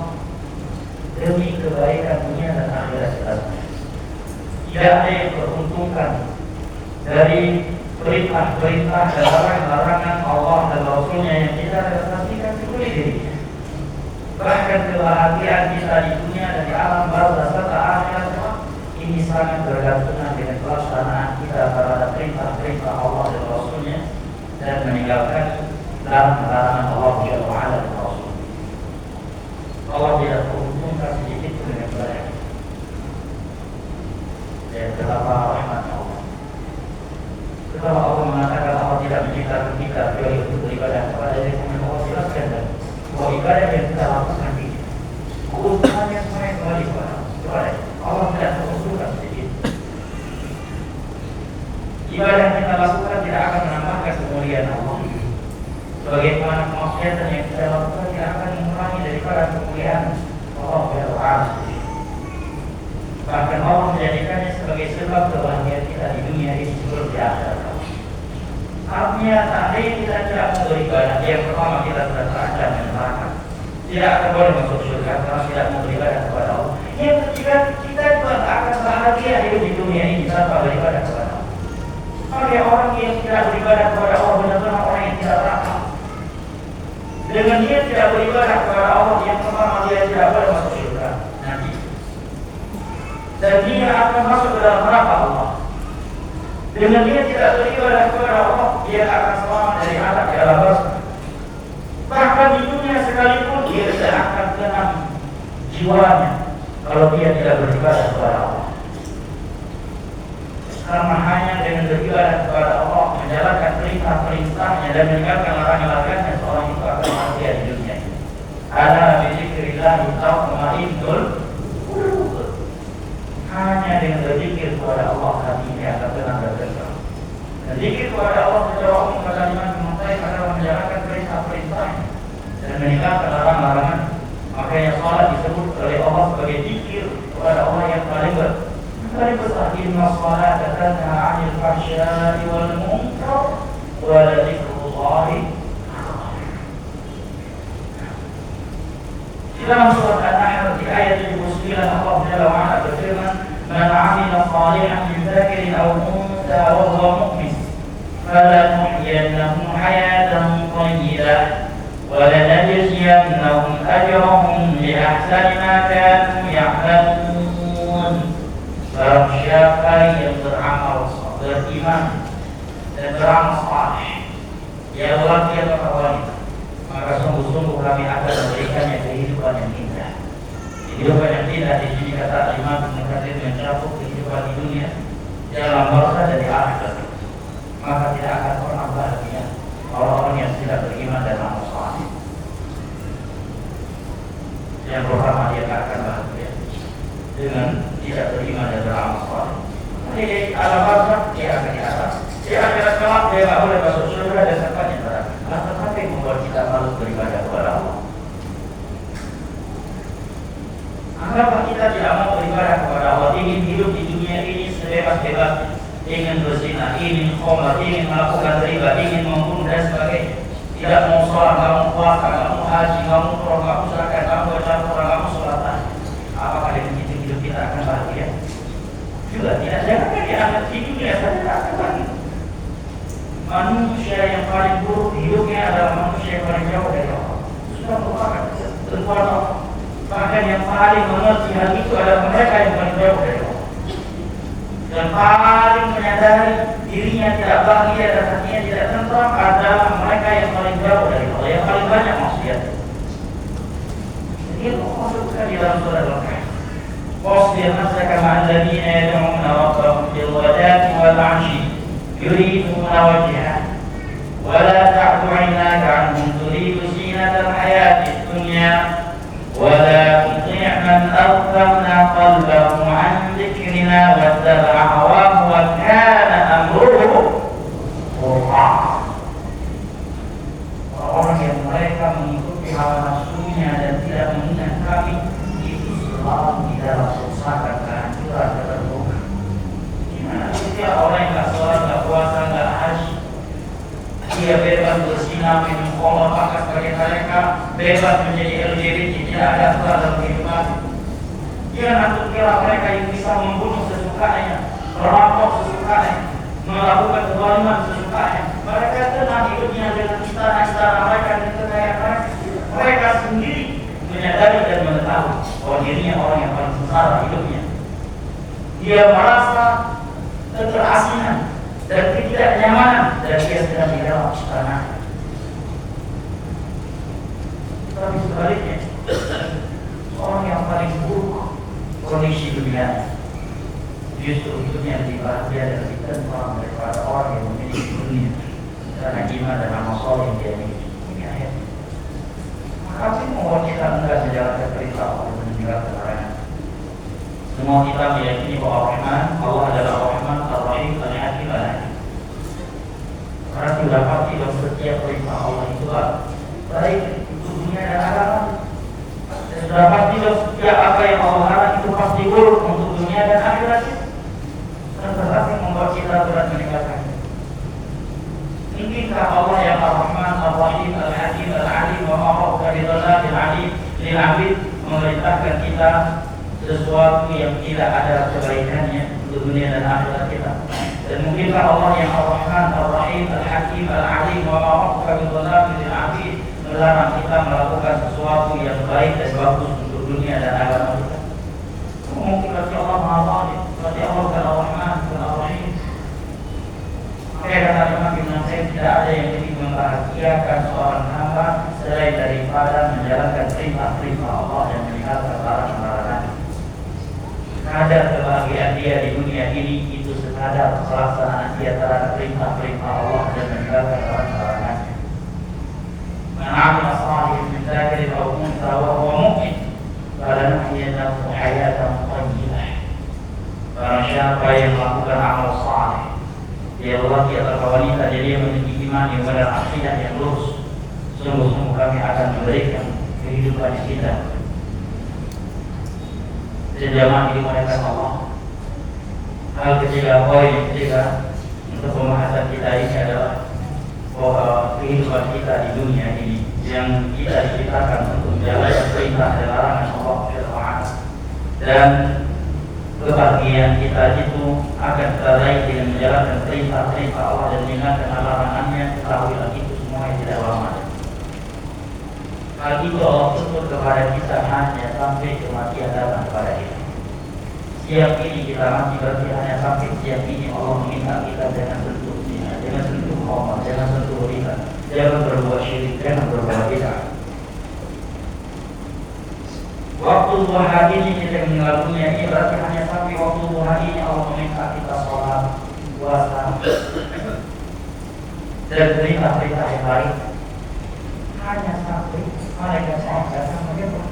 demi kebaikan dunia dan akhirat kita. Tidak ada yang beruntungkan dari perintah-perintah dan larangan-larangan Allah dan Rasulnya yang kita realisasikan kecuali dirinya. Bahkan kebahagiaan kita di dunia dan di alam barzakh serta akhirat ini sangat bergantungan dengan pelaksanaan kita terhadap perintah-perintah Allah dan Rasulnya dan meninggalkan larangan-larangan Allah Ta'ala dan Rasul. Allah tidak beruntungkan sedikit pun dengan kebaikan. Dan betapa rahmat Allah. Setelah Allah mengatakan Allah tidak menciptakan kita kecuali untuk beribadah kepada Dia, kemudian Allah jelaskan dan bahwa ibadah yang kita lakukan ini keuntungannya semuanya kembali kepada Allah. Tidak menguntungkan sedikit. Ibadah yang kita lakukan tidak akan menambahkan kemuliaan Allah. Sebagaimana kemaksiatan yang kita lakukan tidak akan mengurangi daripada kemuliaan Allah Ta'ala. Bahkan Allah menjadikannya sebagai sebab kebahagiaan kita di dunia ini sebelum di akhirat. Artinya tadi kita tidak mau beribadah, yang pertama kita sudah terancam neraka. Tidak akan boleh masuk surga karena tidak mau beribadah kepada Allah. Yang ketiga, kita juga tak akan bahagia hidup di dunia ini tanpa beribadah kepada Allah. Maka orang yang tidak beribadah kepada Allah benar-benar orang yang tidak berakal. Dengan dia tidak beribadah kepada Allah, yang pertama dia tidak boleh masuk surga nanti. Dan dia akan masuk ke dalam neraka Allah. Dengan dia tidak beribadah kepada Allah, dia akan selamat dari azab di alam barzakh. Bahkan di dunia sekalipun dia tidak akan tenang jiwanya kalau dia tidak beribadah kepada Allah. Karena hanya dengan beribadah kepada Allah, menjalankan perintah-perintahnya dan meninggalkan larangan-larangannya, seorang itu akan bahagia di dunia ini. Ala bizikrillah tatma'innul qulub. Hanya dengan berzikir kepada Allah hati ini akan tenang dan tenang. Dan zikir kepada Allah secara umum kalimat menguasai adalah menjalankan perintah-perintahnya dan meninggalkan larangan-larangan. Makanya salat disebut oleh Allah sebagai zikir kepada Allah yang paling besar. Inna salata tanha 'anil fahsya'i wal munkar wa la dzikrullahi akbar. Di dalam surat An-Nahl di ayat 79 Allah Jalla wa Ala berfirman, "Man 'amila shalihan min dzakarin aw untha wa huwa mu'min, falanuhyiyannahu hayatan thayyibah wa lanajziyannahum ajrahum bi ahsani ma kanu ya'lamun." Barang siapa yang beramal, beriman dan beramal saleh, ya lelaki atau wanita, maka sungguh-sungguh kami akan memberikannya kehidupan yang indah. Kehidupan yang indah di sini kata Imam Ibnu Katsir mencakup kehidupan di dunia, di alam barzakh dan di akhirat. Maka tidak akan pernah bahagia orang-orang yang tidak beriman dan beramal saleh. yang pertama dia akan bahagia dengan tidak beriman dan beramal saleh. Jadi alamatnya dia akan di atas. Dia akhirat kelak dia tidak boleh masuk surga dan tempatnya neraka. Tetapi membuat kita malu beribadah kepada Allah. Anggaplah kita tidak mau beribadah kepada Allah, ingin hidup di dunia ini sebebas-bebasnya, ingin berzina, ingin khamar, ingin melakukan riba, ingin membunuh dan sebagainya. Tidak mau sholat, tidak mau puasa, tidak mau haji, tidak mau umroh, tidak mau zakat, tidak mau baca Quran, tidak mau sholat. Apakah dengan itu hidup kita akan bahagia? Juga tidak. Jangan dianggap di dunia saja tak akan bahagia. Manusia yang paling buruk hidupnya adalah manusia yang paling jauh dari Allah. Sudah merupakan ketentuan Allah. Bahkan yang paling mengerti hal itu adalah mereka yang paling jauh dari Allah. Dan paling menyadari dirinya tidak bahagia dan hatinya tidak tentram adalah mereka yang paling jauh dari Allah, yang paling banyak maksiat. Jadi Allah masukkan di dalam surah Al-Kahfi. Wasbir nafsaka ma'al ladzina yad'una rabbahum bil ghadati wal 'ashyi yuriduna wajhahu wa la ta'du 'aynaka 'anhum turidu zinatal hayatid dunya ولا تطع من أغفلنا قلبه عن ذكرنا واتبع هواه وكان أمره فرطا. Orang yang mereka mengikuti hawa nafsunya dan tidak mengingat kami itu selalu di dalam kerusakan, kehancuran, keterpurukan. Gimana setiap orang yang nggak sholat, nggak puasa, nggak haji, dia bebas berzina, minum khamar, maka sebagai mereka bebas menjadi LGBT, tidak ada aturan dalam kehidupan. Jangan antum kira mereka yang bisa membunuh sesukanya, merampok sesukanya, melakukan kezaliman sesukanya. Mereka tenang hidupnya dengan istana-istana mereka dan kekayaan mereka. Mereka sendiri menyadari dan mengetahui bahwa dirinya orang yang paling sengsara hidupnya. Dia merasa keterasingan dan ketidaknyamanan dan dia sedang di dalam istana. Tapi sebaliknya, orang yang paling buruk kondisi dunia justru hidupnya lebih bahagia dan lebih tenang daripada orang yang memiliki dunia karena iman dan amal soleh yang dia miliki. Ini ayat. Maka semua kita enggak menjalankan perintah Allah dan meninggalkan larangan. Semua kita meyakini bahwa Rahman, Allah adalah Rahman, Ar-Rahim, Al-Hakim, Al-Hakim. Karena sudah pasti dalam setiap perintah Allah itu baik untuk dunia dan akhirat. Dan sudah pasti dalam setiap apa yang Allah larang itu pasti buruk untuk dunia dan akhirat. Dan berarti membuat kita berat meninggalkannya. Mungkinkah Allah yang Ar-Rahman, Ar-Rahim, Al-Hakim, Al-Alim, wa ma'aruka bidhallah bil-alim lil-abid memerintahkan kita sesuatu yang tidak ada kebaikannya untuk dunia dan akhirat kita. Dan mungkinkah Allah yang Ar-Rahman, Ar-Rahim, Al-Hakim, Al-Alim, wa ma'aruka bidhallah bil-abid melarang kita melakukan sesuatu yang baik dan bagus untuk dunia dan akhirat kita? Mungkin berarti Allah Maha Zalim, berarti Allah bukan Ar-Rahman, bukan Ar-Rahim. Maka kata Imam Ibn Qayyim, tidak ada yang lebih membahagiakan seorang hamba selain daripada menjalankan perintah-perintah Allah dan meninggalkan larangan-larangan. Kadar kebahagiaan dia di dunia ini itu sekadar pelaksanaan dia terhadap perintah-perintah Allah dan meninggalkan larangan-larangannya. Man 'amila shalihan min dzakarin aw untha wa huwa mu'min falanahyiyannahu hayatan thayyibah. Barang siapa yang melakukan amal saleh, dia lelaki atau wanita, jadi dia memiliki iman yang benar, akidah yang lurus, sungguh-sungguh kami akan memberikan kehidupan yang indah. Sejamaah dimuliakan Allah. Hal ketiga, poin ketiga untuk pembahasan kita ini adalah bahwa kehidupan kita di dunia ini yang kita diciptakan untuk menjalankan perintah dan larangan Allah Subhanahu dan kebahagiaan kita itu akan teraih dengan menjalankan perintah-perintah Allah dan meninggalkan larangannya. Ketahuilah itu semua yang tidak lama. Hal itu Allah tuntut kepada kita hanya sampai kematian datang kepada kita. Siang ini kita mati berarti hanya sampai siang ini Allah meminta kita jangan sentuh zina, jangan sentuh khamar, jangan sentuh riba, jangan berbuat syirik, jangan berbuat bid'ah. Waktu duha ini kita meninggal dunia ini berarti hanya sampai waktu duha ini Allah meminta kita sholat, puasa, dan perintah-perintah yang lain. Hanya sampai malaikat datang menjemput.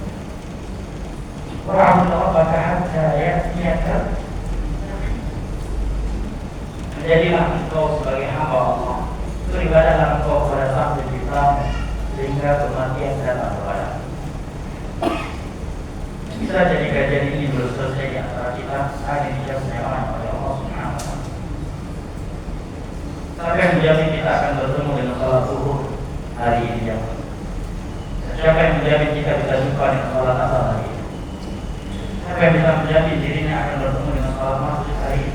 wa'budu rabbaka hatta ya'tiyakal. Menjadilah engkau sebagai hamba Allah, beribadahlah engkau kepada Sang Pencipta sehingga kematian datang kepadamu. Bisa jadi kajian ini belum selesai di antara kita, hanya dijawabnya oleh Allah Subhanahu wa Ta'ala. Siapa yang menjamin kita akan bertemu dengan salat zuhur hari ini jam? Siapa yang menjamin kita bisa jumpa dengan salat asar hari ini? Siapa yang bisa menjamin dirinya akan bertemu dengan salat maghrib hari ini?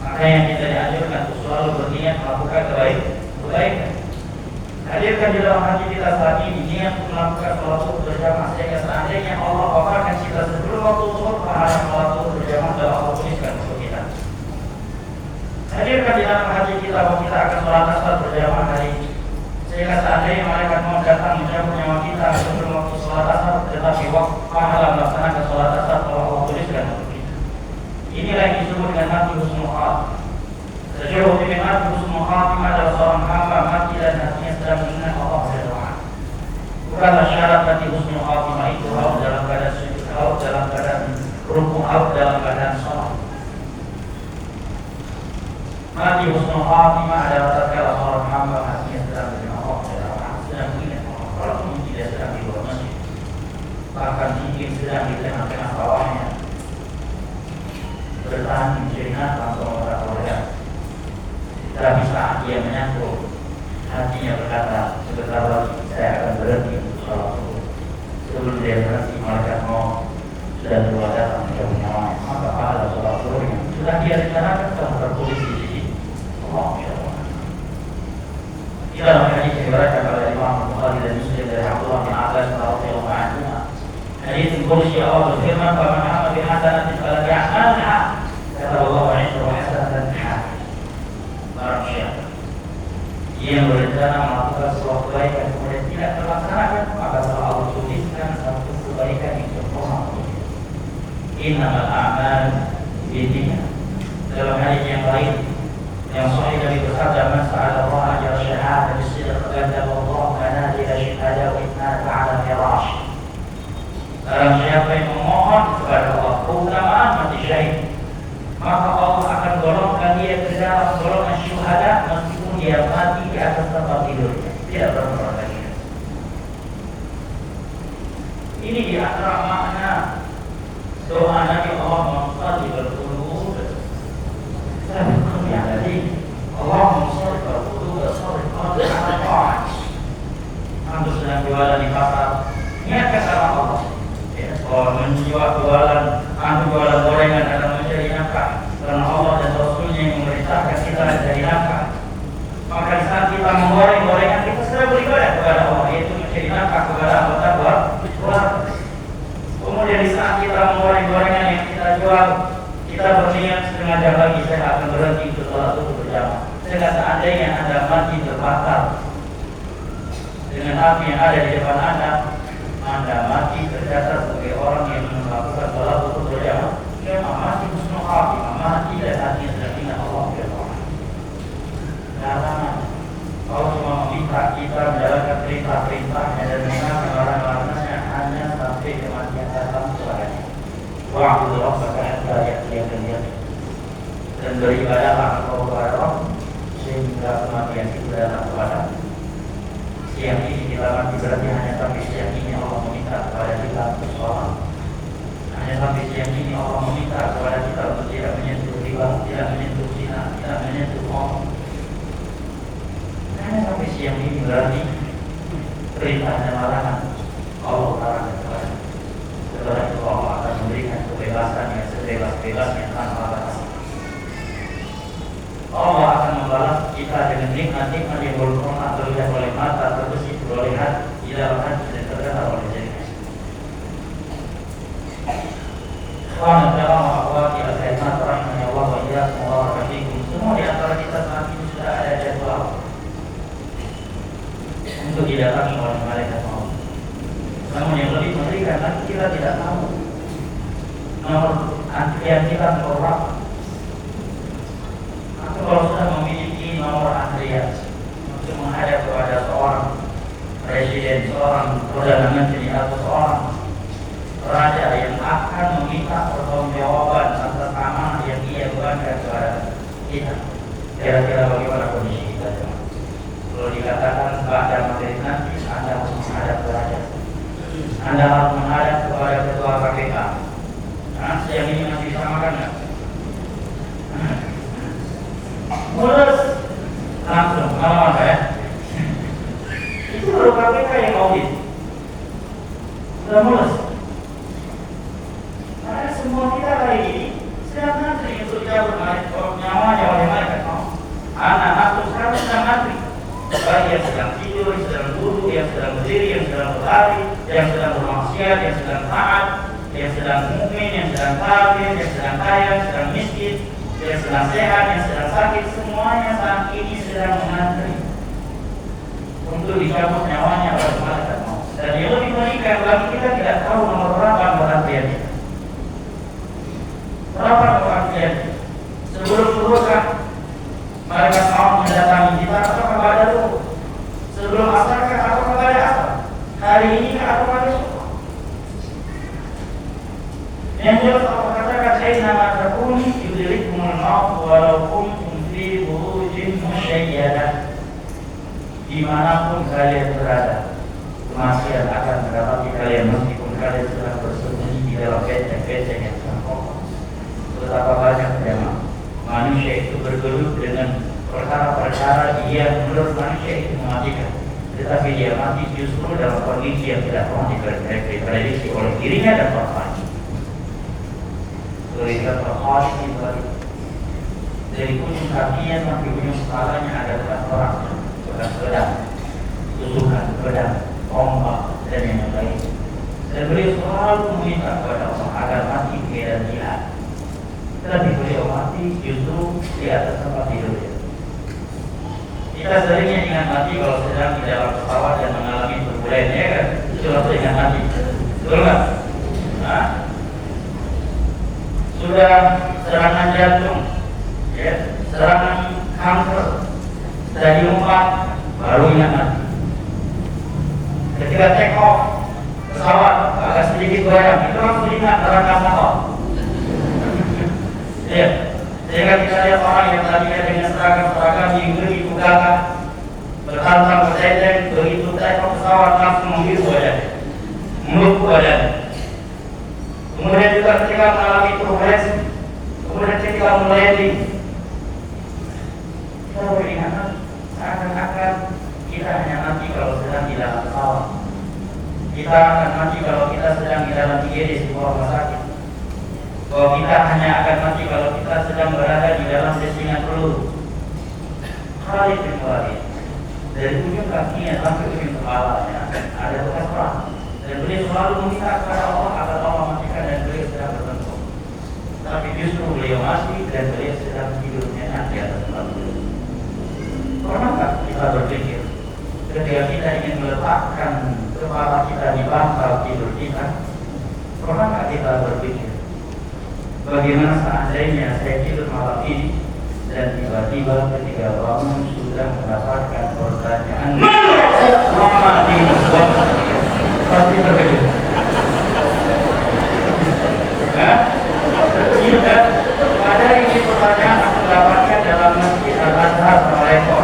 Makanya kita dianjurkan untuk selalu berniat melakukan kebaikan. Hadirkan di dalam hati kita saat ini niat untuk melakukan salat zuhur berjamaah, sehingga seandainya Allah wafatkan kita sebelum waktu zuhur, pahala salat zuhur berjamaah telah Allah tuliskan untuk kita. Hadirkan di dalam hati kita bahwa kita akan salat asar berjamaah hari ini, sehingga seandainya malaikat mau datang mencabut nyawa kita sebelum waktu salat asar, tetapi pahala melaksanakan salat asar telah Allah tuliskan untuk kita. Inilah yang disebut dengan mati husnul khatimah. Sejauh ini mati husnul khatimah adalah seorang hamba mati dan hatinya sedang mengingat Allah berdoa. Bukanlah syarat mati husnul khatimah itu harus dalam keadaan sujud, harus dalam keadaan rukuk, harus dalam keadaan salat. Mati husnul khatimah adalah tatkala seorang hamba hatinya sedang mengingat Allah berdoa, sedang mengingat Allah. Walaupun tidak sedang di luar masjid, bahkan mungkin sedang di tengah-tengah bawahnya, bertahan menjadi langsung orang kolega. Tapi saat dia menyatu, hatinya berkata, sebentar lagi saya akan berhenti untuk sholat zuhur. Sebelum dia berhenti, malaikat mau sudah keluar datang mencabut nyawanya. Maka pahala sholat zuhur yang sudah dia rencanakan telah tertulis di sisi Allah. Di dalam hadis yang diriwayatkan oleh Imam Bukhari dan Muslim dari Abdullah bin Abbas radhiyallahu anhu, hadis qudsi Allah berfirman, "Faman amila bihasanatin falam ya'malha, kata Allah wa hasanatan hasanah." Barang siapa yang berencana melakukan sebuah kebaikan kemudian tidak terlaksanakan, maka telah Allah tuliskan satu kebaikan yang sempurna. Innamal a'malu binniyat. Dalam hadis yang lain yang sahih dari bersabda, "Man sa'ala Allah ajra syahadah bis-sidq qadama Allah manazil syuhada wa inna ta'ala firash." Barang siapa yang memohon kepada Allah keutamaan mati syahid, maka Allah akan golongkan dia ke dalam golongan syuhada meskipun dia mati di atas tempat tidurnya, tidak berperang lagi. Ini di antara makna doa Nabi Allahumma shalli berqulub. Tapi yang tadi Allahumma shalli berqulub shalli ala ta'at. Antum sedang jualan di pasar, niatkan sama Allah. Kalau menjual jualan, antum jualan gorengan dalam mencari nafkah, karena Allah dan Rasulnya yang memerintahkan kita mencari nafkah. Maka di saat kita menggoreng gorengan, kita sedang beribadah kepada Allah, yaitu mencari nafkah kepada anggota keluarga. Kemudian di saat kita menggoreng gorengan yang kita jual, kita berniat setengah jam lagi saya akan berhenti untuk sholat zuhur berjamaah. Sehingga seandainya Anda mati terbakar dengan api yang ada di depan Anda mati tercatat sebagai orang yang melakukan sholat zuhur berjamaah. Memang mati husnul khatimah, mati dan hatinya sedang ingat Allah berdoa. Karena Allah cuma meminta kita menjalankan perintah-perintahnya dan meninggalkan larangan-larangannya hanya sampai kematian datang kepadanya. Wa'budu rabbaka hatta ya'tiyakal yaqin. Dan beribadahlah engkau kepada Rabb sehingga kematian itu datang kepadamu. Siang ini kita mati berarti hanya sampai siang ini Allah meminta kepada kita untuk sholat. Hanya sampai siang ini Allah meminta kepada kita untuk tidak menyentuh riba, tidak menyentuh zina, tidak menyentuh homo. Hanya sampai siang ini berarti perintah dan larangan Allah larangkan kepada kita. Setelah itu Allah akan memberikan kebebasan yang sebebas-bebasnya tanpa batas. Allah akan membalas kita dengan nikmat-nikmat yang belum pernah terlihat oleh mata, terbesit oleh hati, di dalam hati dan terdengar oleh telinga. Ikhwan dan akhwat ila khairat rahimani Allah wa iyyakum wa barakallahu. Semua di antara kita saat ini sudah ada jadwal untuk didatangi oleh malaikat maut. Namun yang lebih mengerikan lagi, kita tidak tahu nomor antrian kita berapa. Atau kalau sudah memiliki nomor antrian untuk menghadap kepada seorang presiden, seorang perdana menteri atau seorang meminta pertanggungjawaban atas amanah yang ia bebankan kepada kita. Kira-kira bagaimana kondisi kita? Kalau dikatakan pada materi nanti Anda harus menghadap ke raja, Anda harus menghadap kepada ketua KPK. Yang ini masih disamakan nggak? Mulus langsung ngalaman saya. Itu baru KPK yang audit. Sudah mulus. Karena semua kita hari ini sedang ngantri untuk dicabut nyawanya oleh mereka. Anak-anak sekarang sedang ngantri. Baik yang sedang tidur, yang sedang duduk, yang sedang berdiri, yang sedang berlari, yang sedang bermaksiat, yang sedang taat, yang sedang mukmin, yang sedang kafir, yang sedang kaya, yang sedang miskin, yang sedang sehat, yang sedang sakit, semuanya saat ini sedang mengantri untuk dicabut nyawanya oleh malaikat maut. Dan yang lebih mengerikan lagi, kita tidak tahu nomor berapa anggota antriannya. Berapa anggota antriannya? Sebelum malaikat maut mendatangi kita, apakah ada dulu? Sebelum asar kan apakah ada asar? Hari ini kan apakah ada besok? Yang jelas Allah katakan, "Aina takunu yudrikumul maut walau kuntum fi burujin musyayyadah." Dimanapun kalian berada, kematian akan mendapati kalian meskipun kalian sedang bersembunyi di dalam benteng-benteng yang sangat kokoh. Betapa banyak memang manusia itu bergelut dengan perkara-perkara yang menurut manusia itu mematikan, tetapi dia mati justru dalam kondisi yang tidak pernah diprediksi oleh dirinya dan orang lain. Berikan berkhas di balik dari ujung kakinya sampai ujung kepalanya ada bekas orang, bekas pedang, tusukan, pedang, tombak dan yang lain. Dan beliau selalu meminta kepada Allah agar mati di medan jihad. Tetapi beliau mati justru di atas tempat tidurnya. Kita seringnya ingat mati kalau sedang di dalam pesawat dan mengalami turbulensi, ya kan? Itu langsung ingat mati, betul nggak? Nah, sudah serangan jantung, ya, serangan kanker, stadium 4, baru ingat mati. Ketika take off pesawat agak sedikit goyang, itu langsung ingat neraka motor. Ya, sehingga kita lihat orang yang tadinya dengan seragam yang begitu gagah, bertantang bertenteng, begitu take off pesawat langsung membiru badannya, melumpuh badannya. Kemudian juga ketika mengalami turbulensi, kemudian ketika landing, kita beringat seakan-akan kita hanya mati kalau sedang di dalam pesawat. Kita akan mati kalau kita sedang di dalam IGD sebuah rumah sakit. Bahwa kita hanya akan mati kalau kita sedang berada di dalam sesingan peluru. Khalid bin Walid, dari ujung kakinya sampai ujung kepalanya ada bekas perang. Dan beliau selalu meminta kepada Allah agar Allah matikan, dan beliau sedang berbentuk. Tapi justru beliau mati dan beliau sedang tidur nyenyak di atas tempat beliau. Pernahkah kita berpikir ketika kita ingin meletakkan kepala kita di bantal tidur kita? Pernahkah kita berpikir bagaimana seandainya saya tidur malam ini dan tiba-tiba ketika bangun sudah mendapatkan pertanyaan Muhammad bin Abdullah, pasti terkejut. Tidak ada ini pertanyaan aku dapatkan dalam masjid Al-Azhar Malaysia.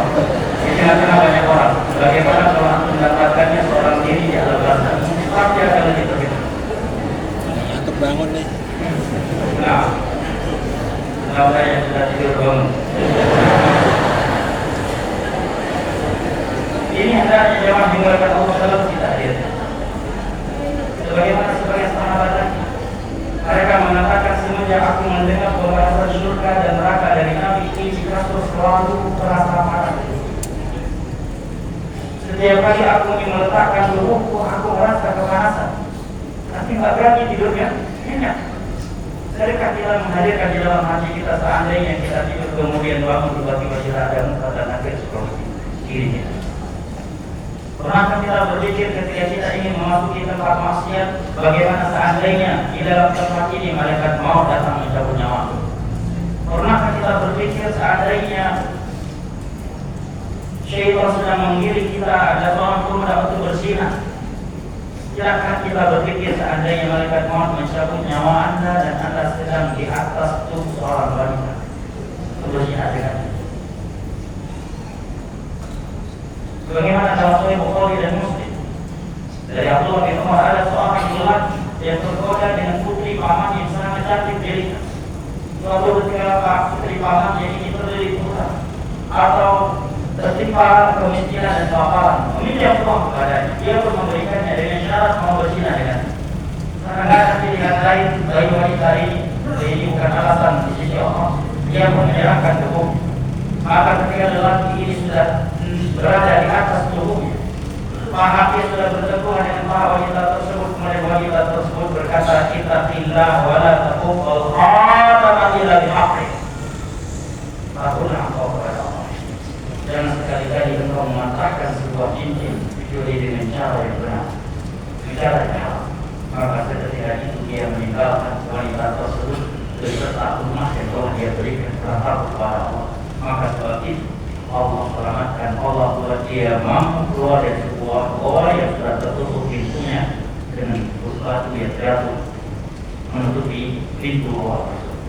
Di tengah-tengah banyak orang. Bagaimana kalau aku mendapatkannya seorang diri di Al-Azhar? Pasti akan lebih terkejut. Untuk bangun nih. Nah, kalau saya sudah tidur bangun. Ini hendaknya jemaah dimulakan Allah dalam kita hadir. Sebagaimana sebagai sahabat tadi, mereka mengatakan semenjak aku mendengar pembahasan surga dan neraka dari Nabi ini, Rasul selalu terasa marah. Setiap kali aku ingin meletakkan tubuhku, aku merasa kepanasan. Tapi nggak berani tidurnya, enak. Sedekah kita menghadirkan di dalam hati kita seandainya kita tidur kemudian bangun tiba-tiba ada muka dan akhir seperti dirinya. Pernahkah kita berpikir ketika kita ingin memasuki tempat maksiat, bagaimana seandainya di dalam tempat ini malaikat maut datang mencabut nyawa? Pernahkah kita berpikir seandainya syaitan sedang menggiring kita, ada seorang pemuda untuk berzina, Tidakkah kita berpikir seandainya malaikat maut mencabut nyawa Anda dan Anda sedang di atas tubuh seorang wanita, berzinah dengannya? Bagaimana dalam Sahih Bukhari dan Muslim dari Abdullah bin Umar, ada seorang lelaki yang tergoda dengan putri paman yang sangat cantik jelita. Lalu ketika putri pamannya ini terlilit hutang atau tertimpa kemiskinan dan kelaparan, meminjam uang kepadanya, dia pun memberikannya dengan syarat mau berzina dengannya. Karena tidak ada pilihan lain bagi wanita ini bukan alasan di sisi Allah, dia pun menyerahkan ke bumi. Maka ketika lelaki ini sudah berada di atas tubuhnya, paha sudah bersentuhan dengan paha wanita tersebut, kemudian wanita tersebut berkata, ittaqillah wa la taqul khatama illa bihaqqi. Takutlah engkau kepada Allah. Jangan sekali-kali engkau mematahkan sebuah cincin kecuali dengan cara yang benar, dengan cara yang halal. Maka ketika itu dia meninggalkan wanita tersebut beserta rumah yang telah dia berikan kepada Allah. Maka sebab itu Allah selamatkan, Allah buat dia mampu keluar dari sebuah goa yang sudah tertutup pintunya dengan batu yang jatuh menutupi pintu goa tersebut.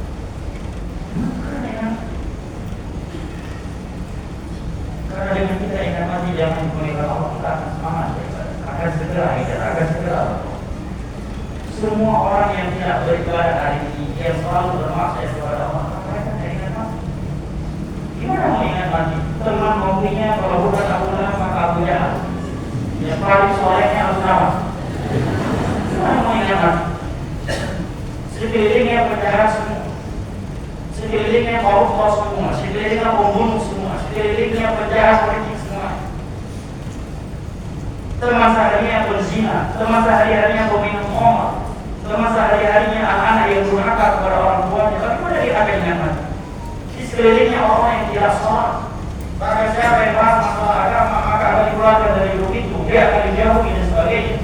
Karena dengan kita ingat mati jangan mengingat Allah, kita akan semangat, akan segera ingat, akan segera. Semua orang yang tidak beribadah hari ini, yang selalu bermaksud kepada Allah, mereka tidak ingat mati. Gimana mau ingat mati? Teman kopinya kalau bukan Abu Lahab maka Abu Jahal. Yang paling solehnya Abu Lahab. Gimana mau ingat mati? Sekelilingnya penjahat semua, sekelilingnya koruptor semua, sekelilingnya pembunuh semua, sekelilingnya penjahat politik semua. Teman seharinya berzina, teman sehari-harinya peminum khamr, teman sehari-harinya anak-anak yang durhaka kepada orang tuanya. Bagaimana dia akan ingat mati? Di sekelilingnya orang yang tidak sholat. Maka siapa yang bahas masalah agama maka akan dikeluarkan dari hidup itu, dia akan dijauhi dan sebagainya.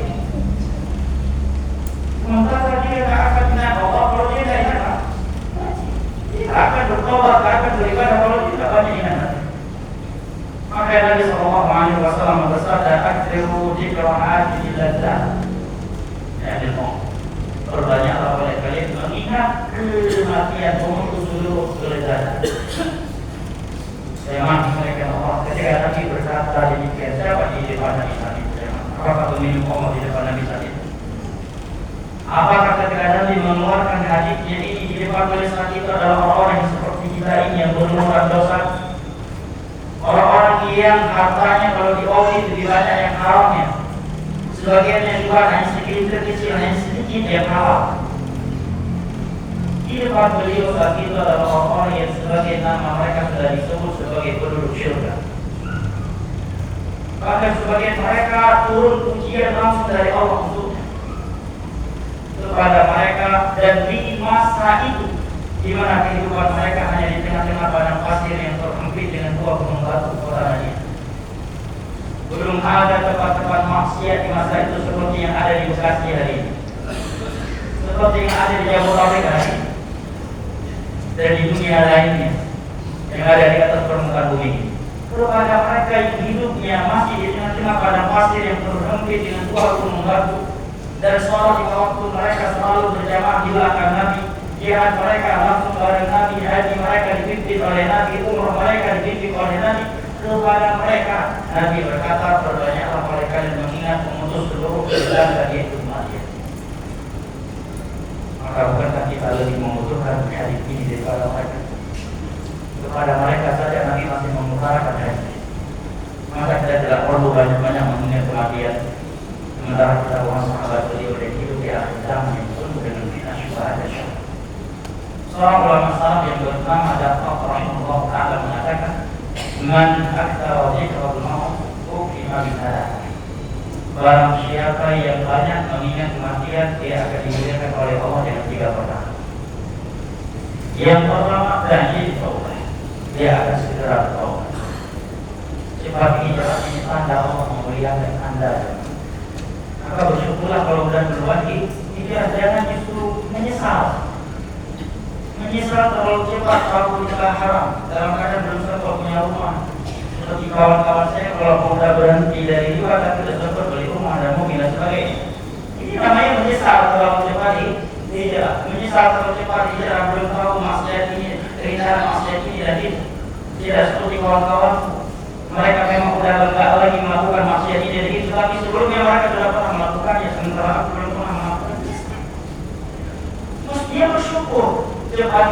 Sementara dia tidak akan ingat Allah kalau dia tidak ingat mati. Dia akan bertobat, akan beribadah kalau dia tidak banyak ingat. Maka Nabi SAW bersabda, "Aktsiru dzikra hadhihi ladzat." Ya, perbanyaklah oleh kalian mengingat kematian untuk seluruh kelezatan. Saya mati mereka Allah. Ketika Nabi berkata demikian, siapa di depan Nabi saat itu? Apakah peminum khamr di depan Nabi saat itu? Apakah ketika Nabi mengeluarkan hadisnya ini di depan Nabi saat itu adalah orang-orang yang seperti kita ini yang berlumuran dosa? Orang-orang yang hartanya kalau diolah lebih banyak yang haramnya, sebagian yang juga hanya sedikit kecil, hanya sedikit yang halal. Di depan beliau saat itu adalah orang-orang yang sebagai nama mereka sudah disebut sebagai penduduk syurga. Bahkan sebagian mereka turun ujian langsung dari Allah untuknya kepada mereka, dan di masa itu di mana kehidupan mereka hanya di tengah-tengah padang pasir yang terhimpit dengan dua gunung batu kota Nadia. Belum ada tempat-tempat maksiat di masa itu seperti yang ada di Bekasi hari ini, seperti yang ada di Jabodetabek hari ini, dan di dunia lainnya yang ada di atas permukaan bumi ini. Kepada mereka yang hidupnya masih di tengah-tengah padang pasir yang terhimpit dengan dua gunung batu, dan sholat di waktu mereka selalu berjamaah di belakang Nabi, jihad mereka langsung bareng Nabi, haji mereka dipimpin oleh Nabi, umrah mereka dipimpin oleh Nabi. Kepada mereka Nabi berkata, perbanyaklah mereka yang mengingat memutus seluruh kelezatan dari hidup mati. Maka bukankah kita lebih membutuhkan hadis ini daripada mereka? Kepada mereka saja Nabi masih mengutarakan hadis. Maka kita tidak perlu banyak-banyak mengingat kematian. Sementara kita orang sahabat beliau dan hidup di akhir zaman yang penuh dengan fitnah syubhat dan syahwat. Seorang ulama salaf yang bernama Daftar rahimahullah taala mengatakan, "Man aktsara dzikrul maut ukima bi thalath." Barang siapa yang banyak mengingat kematian, dia akan dimuliakan oleh Allah dengan 3 perkara. Yang pertama, tajid taubat. Dia akan segera bertaubat. Sebab ini tanda Allah memuliakan Anda. Maka bersyukurlah kalau sudah berbagi, jangan justru menyesal. Menyesal terlalu cepat kalau nikah haram, dalam keadaan belum sempat punya rumah. Seperti kawan-kawan saya kalau sudah berhenti dari riba tapi sudah sempat beli rumah dan mobil dan sebagainya. Ini namanya menyesal terlalu cepat tidak, menyesal terlalu cepat tidak, belum tahu maksiat ini, kerindahan maksiat ini dan itu. Tidak seperti kawan-kawan, mereka memang sudah lega lagi melakukan maksiat ini dan itu, tapi sebelumnya mereka sudah pernah melakukannya, sementara aku belum pernah melakukannya. Terus dia bersyukur cepat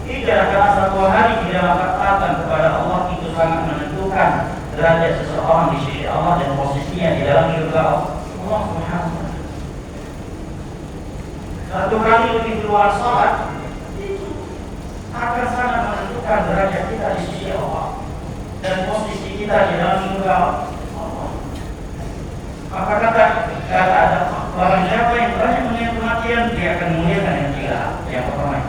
tidak, karena satu hari di dalam ketaatan kepada Allah itu sangat menentukan derajat seseorang di sisi Allah dan posisinya di dalam surga Allah Subhanahu. Satu kali lebih keluar sholat itu akan sangat menentukan derajat kita di sisi Allah dan posisi kita di dalam surga Allah. Maka kata ada orang siapa yang banyak melihat kematian, dia akan muliakan yang tiga. Yang pertama,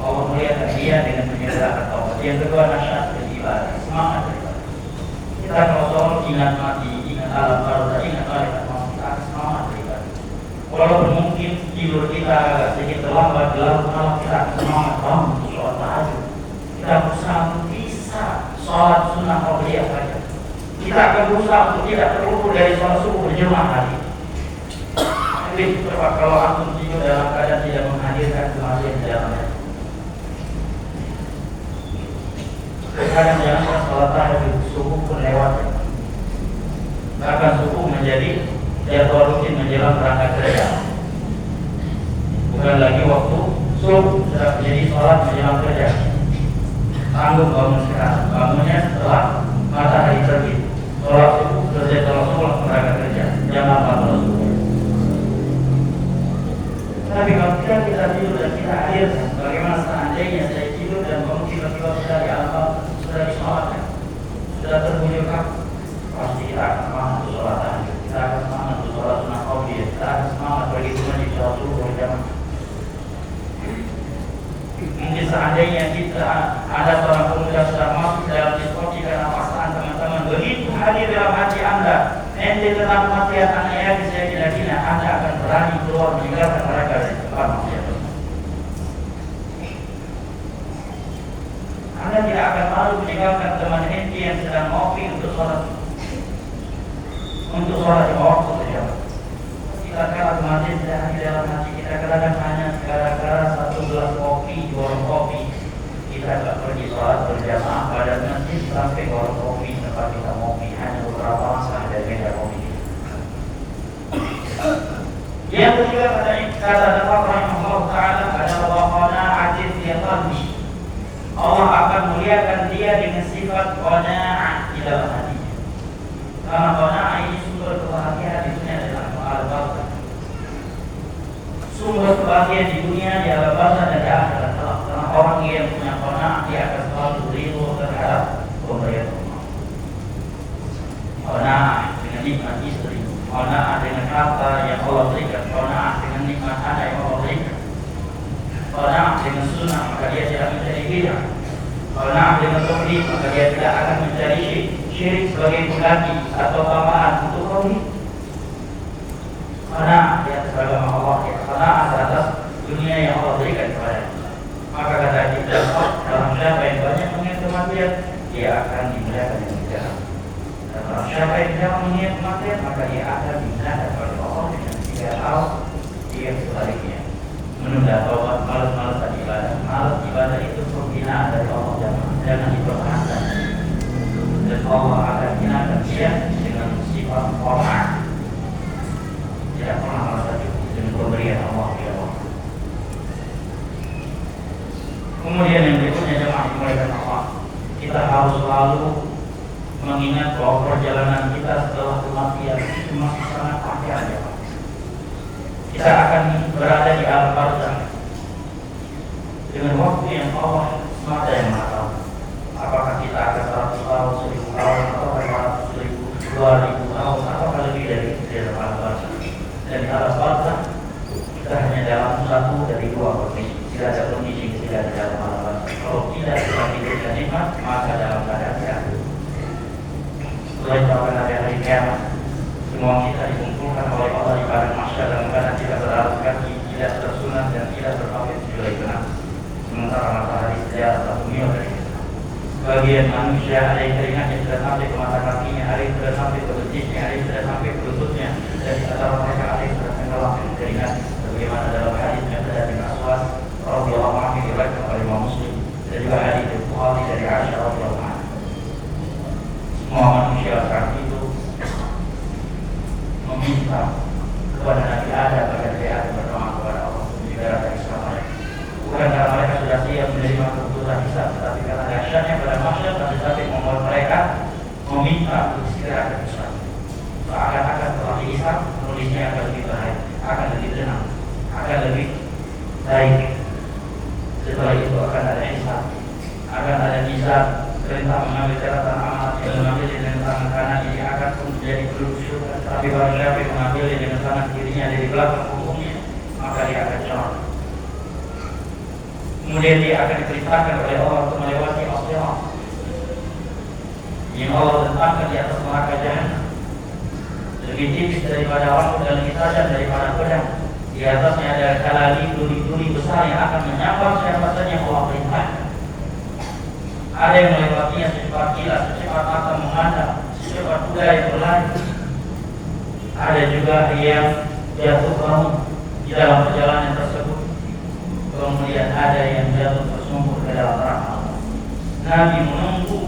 Allah muliakan dia dengan menyerahkan taubat. Yang kedua, nasihat beribadah, semangat beribadah. Kita kalau soal ingat mati, ingat alam barzah, ingat malaikat maut, kita akan semangat beribadah. Walaupun mungkin tidur kita agak sedikit terlambat, gelap malam, kita akan semangat bangun untuk sholat tahajud. Kita berusaha untuk bisa sholat sunnah qabliyah saja. Kita akan berusaha untuk tidak terluput dari sholat subuh berjamaah hari. Tapi coba kalau antum tidur dalam keadaan tidak menghadirkan kematian di dalamnya. Kadang jangan sholat tahajud, subuh pun lewat. Bahkan subuh menjadi jadwal rutin menjelang berangkat kerja. Bukan lagi waktu subuh, sudah menjadi sholat menjelang kerja. Tanggung bangun sekarang, bangunnya setelah matahari terbit. Sholat subuh, selesai sholat subuh langsung berangkat kerja. Jam 8 subuh. Tapi kalau kita tidur dan kita hadirkan, bagaimana seandainya saya tidur dan bangun tiba-tiba sudah di alam, sudah disolatkan, sudah terbunyikan, pasti kita akan semangat untuk sholat tahajud, kita akan semangat untuk sholat sunnah qabliyah, kita akan semangat bagi Tuhan di sholat subuh berjamaah. Mungkin seandainya kita ada seorang pemuda sudah masuk dalam diskusi karena pasangan teman-teman, begitu hadir dalam hati anda, ente tentang kematian anak yakin saya tidak, anda akan berani keluar meninggalkan mereka dari tempat maksiat. Anda tidak akan malu meninggalkan teman ente yang sedang ngopi untuk sholat di waktu berjamaah. Kita kala kematian tidak hanya dalam hati kita, kadang hanya gara-gara satu gelas kopi, dua warung kopi, kita tidak pergi sholat berjamaah pada masjid sampai warung kopi tempat kita ngopi hanya beberapa langkah dari meja kopi. Yang ketiga kata Allah rahimahullah ta'ala adalah qana'atin fi qalbi. Allah akan muliakan dia dengan sifat qana'ah di dalam hatinya. Karena qana'ah ini sumber kebahagiaan di dunia adalah al-barzah. Sumber kebahagiaan di dunia di alam barzah dan di akhirat. Karena orang yang punya qana'ah dia akan selalu ridho terhadap pemberian Allah. Qana'ah dengan nikmat istri, qana'ah dengan harta yang Allah berikan, qana'ah dengan nikmat anak yang Allah berikan, qana'ah dengan sunnah maka dia tidak mencari bid'ah, qana'ah dengan tauhid maka dia tidak akan mencari syirik sebagai pengganti atau tambahan untuk tauhid. Qana'ah di atas agama Allah, qana'ah atas dunia yang Allah berikan kepada. Maka kata kita, dalam siapa yang banyak mengingat kematian, dia akan dimuliakan dengan segala. Kalau siapa yang tidak mengingat kematian, maka dia akan dimuliakan oleh Allah dengan tiga hal yang sebaliknya. Menunda taubat, malas-malasan ibadah. Malas ibadah itu penghinaan dari Allah, jangan dipertahankan. Dan Allah akan hinakan dia dengan sifat qana'ah. Tidak pernah merasa cukup dengan pemberian Allah kepada Allah. Kemudian yang berikutnya jemaah dimulaikan Allah, kita harus selalu mengingat bahwa perjalanan kita setelah kematian itu masih sangat panjang ya Pak. Kita akan berada di alam barzah dengan waktu yang Allah semata yang maha tahu. Apakah kita akan 100 tahun, 1000 tahun, atau 500.000, 2000 tahun, atau lebih dari itu di alam barzah. Dan di alam barzah kita hanya dalam satu dari dua kondisi. Tidak ada kondisi tidak di dalam alam barzah. Kalau tidak kita diberikan nikmat, maka dalam keadaan tidak. Setelah itu akan ada hari kiamat. Semua kita dikumpulkan oleh Allah di padang mahsyar dalam keadaan tidak beralas kaki, tidak tersunat dan tidak berpakaian kecuali benar. Sementara matahari sejarah 1 mil dari kita. Bagian manusia ada yang keringatnya sudah sampai ke mata kakinya, ada yang sudah sampai ke betisnya, ada yang sudah sampai ke lututnya, dan di antara mereka ada yang sudah tenggelam meminta kepada Nabi Adam agar dia berdoa kepada Allah juga rasa Islam mereka. Bukan karena mereka sudah siap menerima keputusan hisab, tetapi karena dahsyatnya pada masyarakat masih sampai membuat mereka meminta untuk segera ke Islam. Seakan-akan setelah dihisab, nulisnya akan lebih baik, akan lebih tenang, akan lebih baik. Setelah itu akan ada hisab, akan ada hisab. Perintah mengambil catatan amal yang mengambil dengan tangan kanan ini akan menjadi penduduk surga. Tapi barang siapa yang mengambil dengan tangan kirinya dari belakang punggungnya, maka dia akan celaka. Kemudian dia akan diperintahkan oleh Allah untuk melewati as-sirat yang Allah letakkan di atas neraka jahanam, lebih tipis daripada rambut dan lebih tajam daripada pedang. Di atasnya ada kalali duri-duri besar yang akan menyambar siapa saja yang Allah perintahkan. Ada yang melewatinya secepat kilat, secepat mata memandang, secepat kuda yang berlari. Ada juga yang jatuh bangun di dalam perjalanan tersebut. Kemudian ada yang jatuh tersungkur ke dalam neraka. Nabi menunggu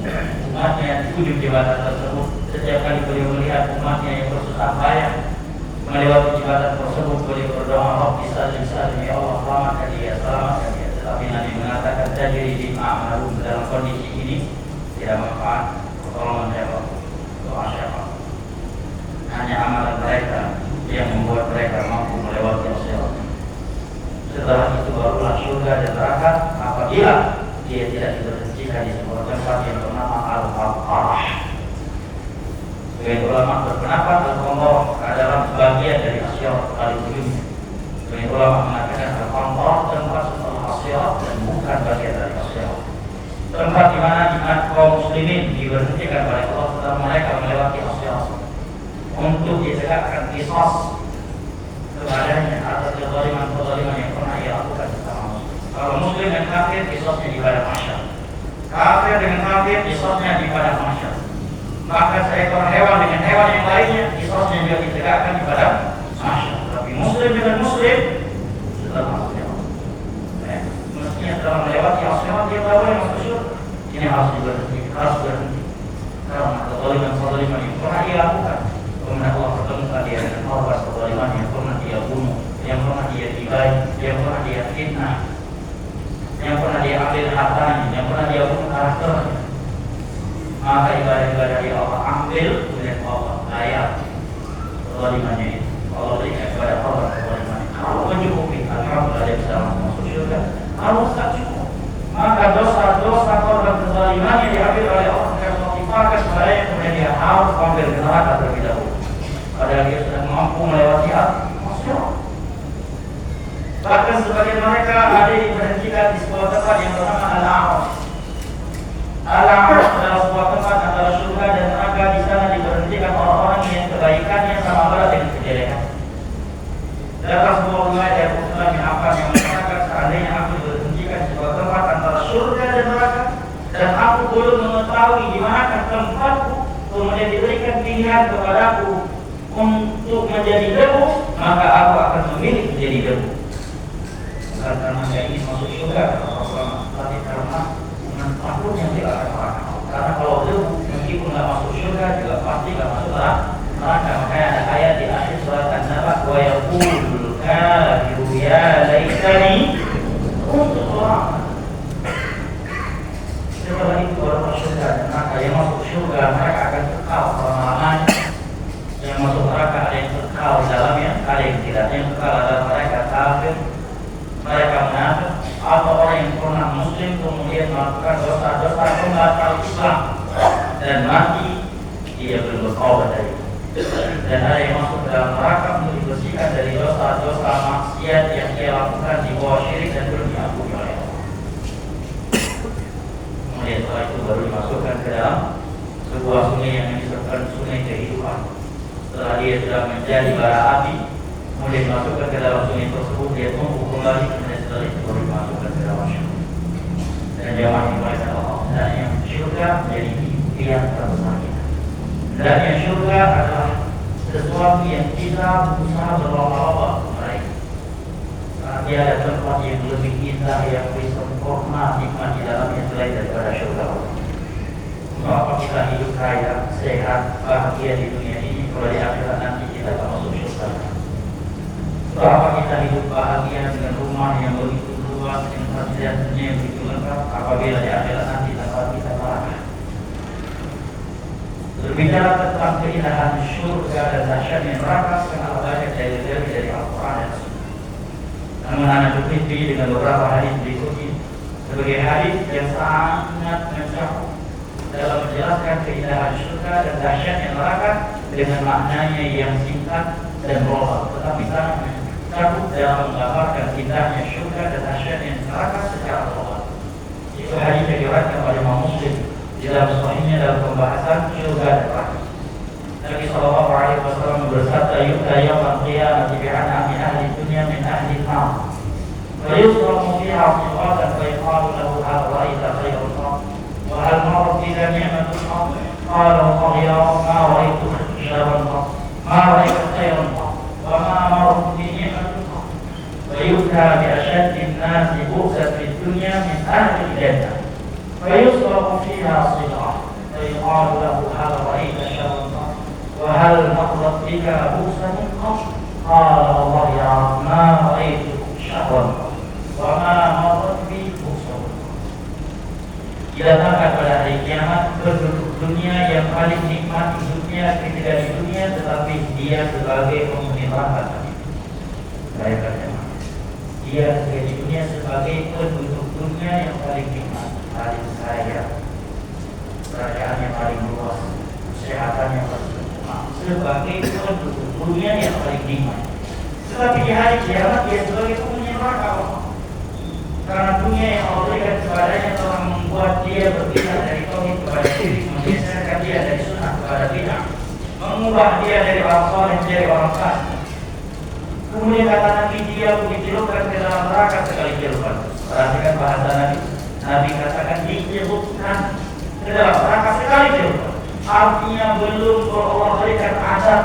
umatnya di ujung jembatan tersebut. Setiap kali beliau melihat umatnya yang bersusah payah melewati jembatan tersebut, beliau berdoa, Rabbi salim salim, ya Allah selamatkan dia, selamatkan dia. Tapi Nabi mengatakan tajri di a'malum, dalam kondisi ini tidak manfaat pertolongan siapa, doa siapa. Hanya amalan mereka yang membuat mereka mampu melewati as-sirat. Setelah itu barulah surga dan neraka apabila dia tidak diberhentikan di sebuah tempat yang bernama Al-Qamtarah. Sebagian ulama berpendapat Al-Qamtarah adalah bagian dari as-sirat paling ujungnya. Sebagian ulama mengatakan Al-Qamtarah tempat setelah as-sirat dan bukan bagian dari as-sirat. Tempat di mana kaum muslimin diberhentikan oleh Allah setelah mereka melewati as-sirat untuk ditegakkan qisas kepadanya atas kezaliman yang pernah ia lakukan bersama. Kalau muslim dan kafir qisasnya di padang mahsyar. Kafir dengan kafir qisasnya di padang mahsyar. Maka seekor hewan dengan hewan yang lainnya qisasnya juga ditegakkan di padang mahsyar. Tapi muslim dengan muslim setelah masuk neraka. Mestinya setelah melewati as-sirat dia baru masuk surga. Ini harus berhenti. Karena kezaliman yang pernah ia lakukan. Kemudian Allah pertemukan dia dengan korban kezaliman yang pernah dia bunuh, yang pernah dia tibai, yang pernah dia fitnah, yang pernah dia ambil hartanya, yang pernah dia bunuh karakternya. Maka ibadah-ibadah yang Allah ambil kemudian Allah layak kezalimannya itu. Allah berikan kepada korban kezaliman. Kalau mencukupi, alhamdulillah dia bisa masuk surga. Kalau tak cukup, maka dosa-dosa korban kezaliman yang diambil oleh Allah akan motivasi kepadanya, kemudian dia harus ambil ke neraka terlebih dahulu. Padahal dia sudah mampu melewati as-sirat. Bahkan sebagian mereka ada yang diberhentikan di sebuah tempat yang bernama Al-A'raf. Al-A'raf adalah sebuah tempat antara surga dan neraka. Di sana diberhentikan orang-orang yang kebaikannya sama berat dengan kejelekan. Datang sebuah riwayat dari Utsman bin Affan yang mengatakan, seandainya aku diberhentikan di sebuah tempat antara surga dan neraka dan aku belum mengetahui di manakah tempatku, kemudian diberikan pilihan kepadaku untuk menjadi debu, maka aku akan memilih menjadi debu. Bukan karena saya ingin masuk surga, tapi karena takutnya tidak akan neraka. Karena kalau debu, meskipun tidak masuk surga, juga pasti tidak masuk neraka. Makanya ada ayat di akhir surat An-Naba, wa yaqulul kafiru ya laitani kuntu turaban. Setelah itu baru masuk surga dan neraka. Yang masuk surga mereka akan kekal selama-lamanya. Yang masuk neraka ada yang kekal di dalamnya, ada yang tidak. Yang kekal adalah mereka kafir, mereka munafik, atau orang yang pernah muslim kemudian melakukan dosa-dosa pembatal Islam dan mati dia belum bertaubat dari itu. Dan ada yang masuk ke dalam neraka untuk dibersihkan dari dosa-dosa maksiat yang dia lakukan di bawah syirik dan belum diampuni oleh Allah. Kemudian setelah itu baru dimasukkan ke dalam sebuah sungai yang disebutkan sungai kehidupan. Setelah dia sudah menjadi bara api, kemudian dimasukkan ke dalam sungai tersebut, dia tumbuh kembali, kemudian setelah itu baru dimasukkan ke dalam surga. Dan jamaah yang mereka Allah, dan yang surga menjadi pilihan terbesar kita. Dan yang surga adalah sesuatu yang kita berusaha berlomba-lomba meraih. Karena dia ada tempat yang lebih indah, yang lebih sempurna, nikmat di dalamnya selain daripada surga Allah. Untuk apa kita hidup kaya, sehat, bahagia di dunia ini, kalau di akhirat nanti kita akan masuk dan dahsyatnya neraka sangat banyak dari Al-Quran dan Sunnah. Namun anak berhenti dengan beberapa hadis berikutnya sebagai hadis yang sangat mencakup dalam menjelaskan keindahan surga dan dahsyatnya neraka dengan maknanya yang singkat dan global, tetapi sangat mencakup dalam menggambarkan indahnya surga dan dahsyatnya neraka secara global. Itu hadis yang diriwayatkan oleh Imam Muslim di dalam sahihnya dalam pembahasan surga dan neraka. Nabi sallallahu alaihi wasallam bersabda, "Yu'ta yaumil qiyamati bi'anami ahli dunya min ahli an-nar. Wa yusrafu fiha siratan fa yuqalu lahu hal ra'aita khairan qat. Wa hal marrat bika ni'matun qat. Qala Allah ya ma ra'aitu sharran qat. Ma ra'aitu khairan qat. Wa ma marrat bi ni'matun qat. Wa yu'ta bi ashaddi an-nasi bu'san fid dunya min ahli al-jannah. Fa yusrafu fiha siratan fa yuqalu lahu hal ra'aita sharran qat. وهل مرت بك بؤسا قط قال الله يا ما رأيت شرا وما مرت بي بؤسا. Didatangkan pada hari kiamat penduduk dunia yang paling nikmat hidupnya ketika di dunia, tetapi dia sebagai penghuni neraka. Bayangkan, dia ketika di dunia sebagai penduduk dunia yang paling nikmat, paling kaya, kerajaan yang paling luas, kesehatan yang paling sebagai penduduk dunia yang paling nikmat. Tetapi di hari kiamat dia sebagai penghuni neraka. Karena dunia yang Allah berikan kepadanya telah membuat dia berpindah dari tauhid kepada syirik, menggeserkan dia dari sunnah kepada bid'ah, mengubah dia dari orang saleh menjadi orang fasik. Kemudian kata Nabi, dia dicelupkan ke dalam neraka sekali celupan. Perhatikan bahasa Nabi. Nabi katakan dicelupkan ke dalam neraka sekali celupan. Artinya belum Allah berikan azab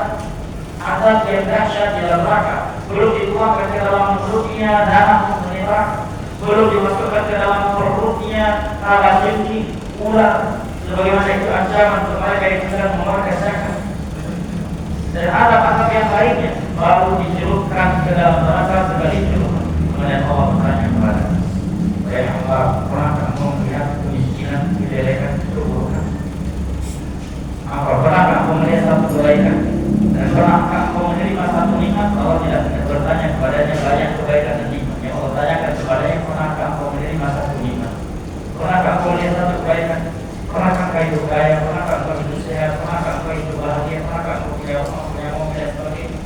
yang dahsyat di dalam neraka, belum dituangkan ke dalam mulutnya darah neraka, belum dimasukkan ke dalam perutnya kalajengking, ular, sebagaimana itu ancaman kepada mereka yang sedang mengeluarkan zakat. Dan azab yang lainnya baru dicelupkan ke dalam neraka sekali celupan. Kemudian Allah bertanya kepada wahai hamba, pernah kamu melihat kemiskinan, kejelekan, keburukan? Apa pernah kamu melihat satu kebaikan? Dan pernah kamu menerima satu nikmat? Allah tidak bertanya kepadanya banyak kebaikan dan nikmat. Yang Allah tanyakan kepadanya, pernah kamu menerima satu nikmat? Pernah kamu melihat satu kebaikan? Pernah kamu hidup kaya? Pernah kamu hidup sehat? Pernah kamu hidup bahagia? Pernah kamu punya rumah, punya mobil dan sebagainya?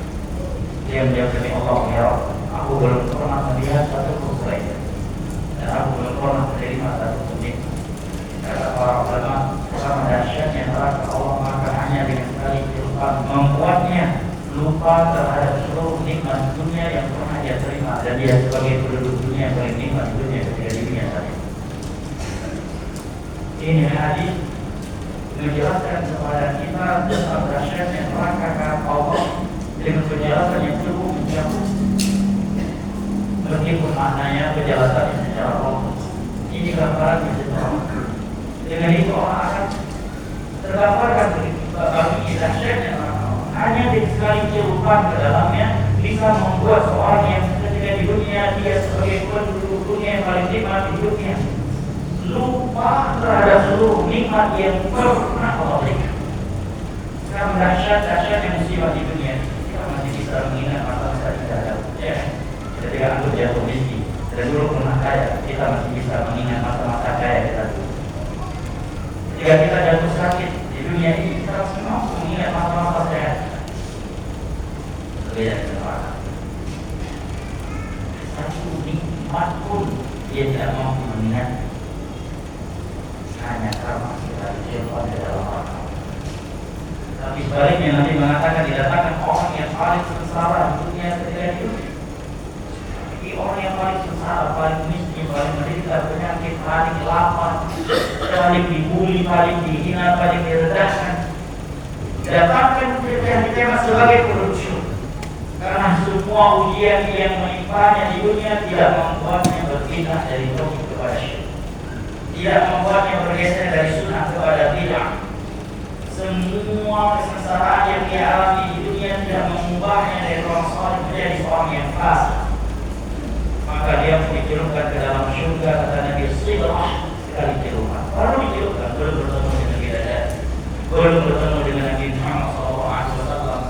Dia menjawab demi Allah, ya aku belum pernah melihat satu kebaikan dan aku belum pernah menerima satu nikmat. Kata para ulama, sama dahsyatnya neraka Allah, maka hanya dengan sekali celupan membuatnya lupa terhadap seluruh nikmat dunia yang pernah dia terima, dan dia sebagai penduduk dunia yang paling nikmat dunia ketika di dunia tadi. Ini hadis menjelaskan kepada kita tentang dahsyatnya neraka kata Allah dengan penjelasan yang cukup mencakup, meskipun maknanya penjelasannya secara umum. Ini gambaran yang secara dengan itu orang akan tergambarkan bagi dahsyatnya neraka. Hanya dengan sekali celupan ke dalamnya bisa membuat seorang yang ketika di dunia dia sebagai penduduk dunia yang paling nikmat hidupnya lupa terhadap seluruh nikmat yang pernah Allah berikan. Karena dahsyat yang musibah di dunia, kita masih bisa mengingat masa-masa kita ya, ketika antum jatuh miskin dan dulu pernah kaya, kita masih bisa mengingat masa-masa kaya kita dulu. Ketika kita jatuh sakit di dunia ini, kita masih mampu mengingat masa-masa sehat. Berbeda dengan neraka. Satu nikmat pun dia tidak mampu mengingat, hanya karena kita dijemput di dalam neraka. Tapi sebaliknya Nabi mengatakan didatangkan orang yang paling sengsara di dunia ketika hidup. Jadi orang yang paling sengsara, paling miskin, paling menderita penyakit, paling lapar, paling dibuli, paling dihina, paling direndahkan, didatangkan ketika ditempat sebagai pelucu. Karena semua ujian yang menimpanya di dunia tidak membuatnya berpindah dari tauhid kepada syirik, tidak membuatnya bergeser dari sunnah kepada bid'ah. Semua kesengsaraan yang dia alami di dunia tidak mengubahnya dari orang saleh menjadi seorang yang fasik. Maka dia dicelupkan ke dalam surga, kata Nabi, sidrah, sekali celupan. Baru dicelupkan, belum bertemu dengan bidadari, belum bertemu dengan Nabi Muhammad SAW,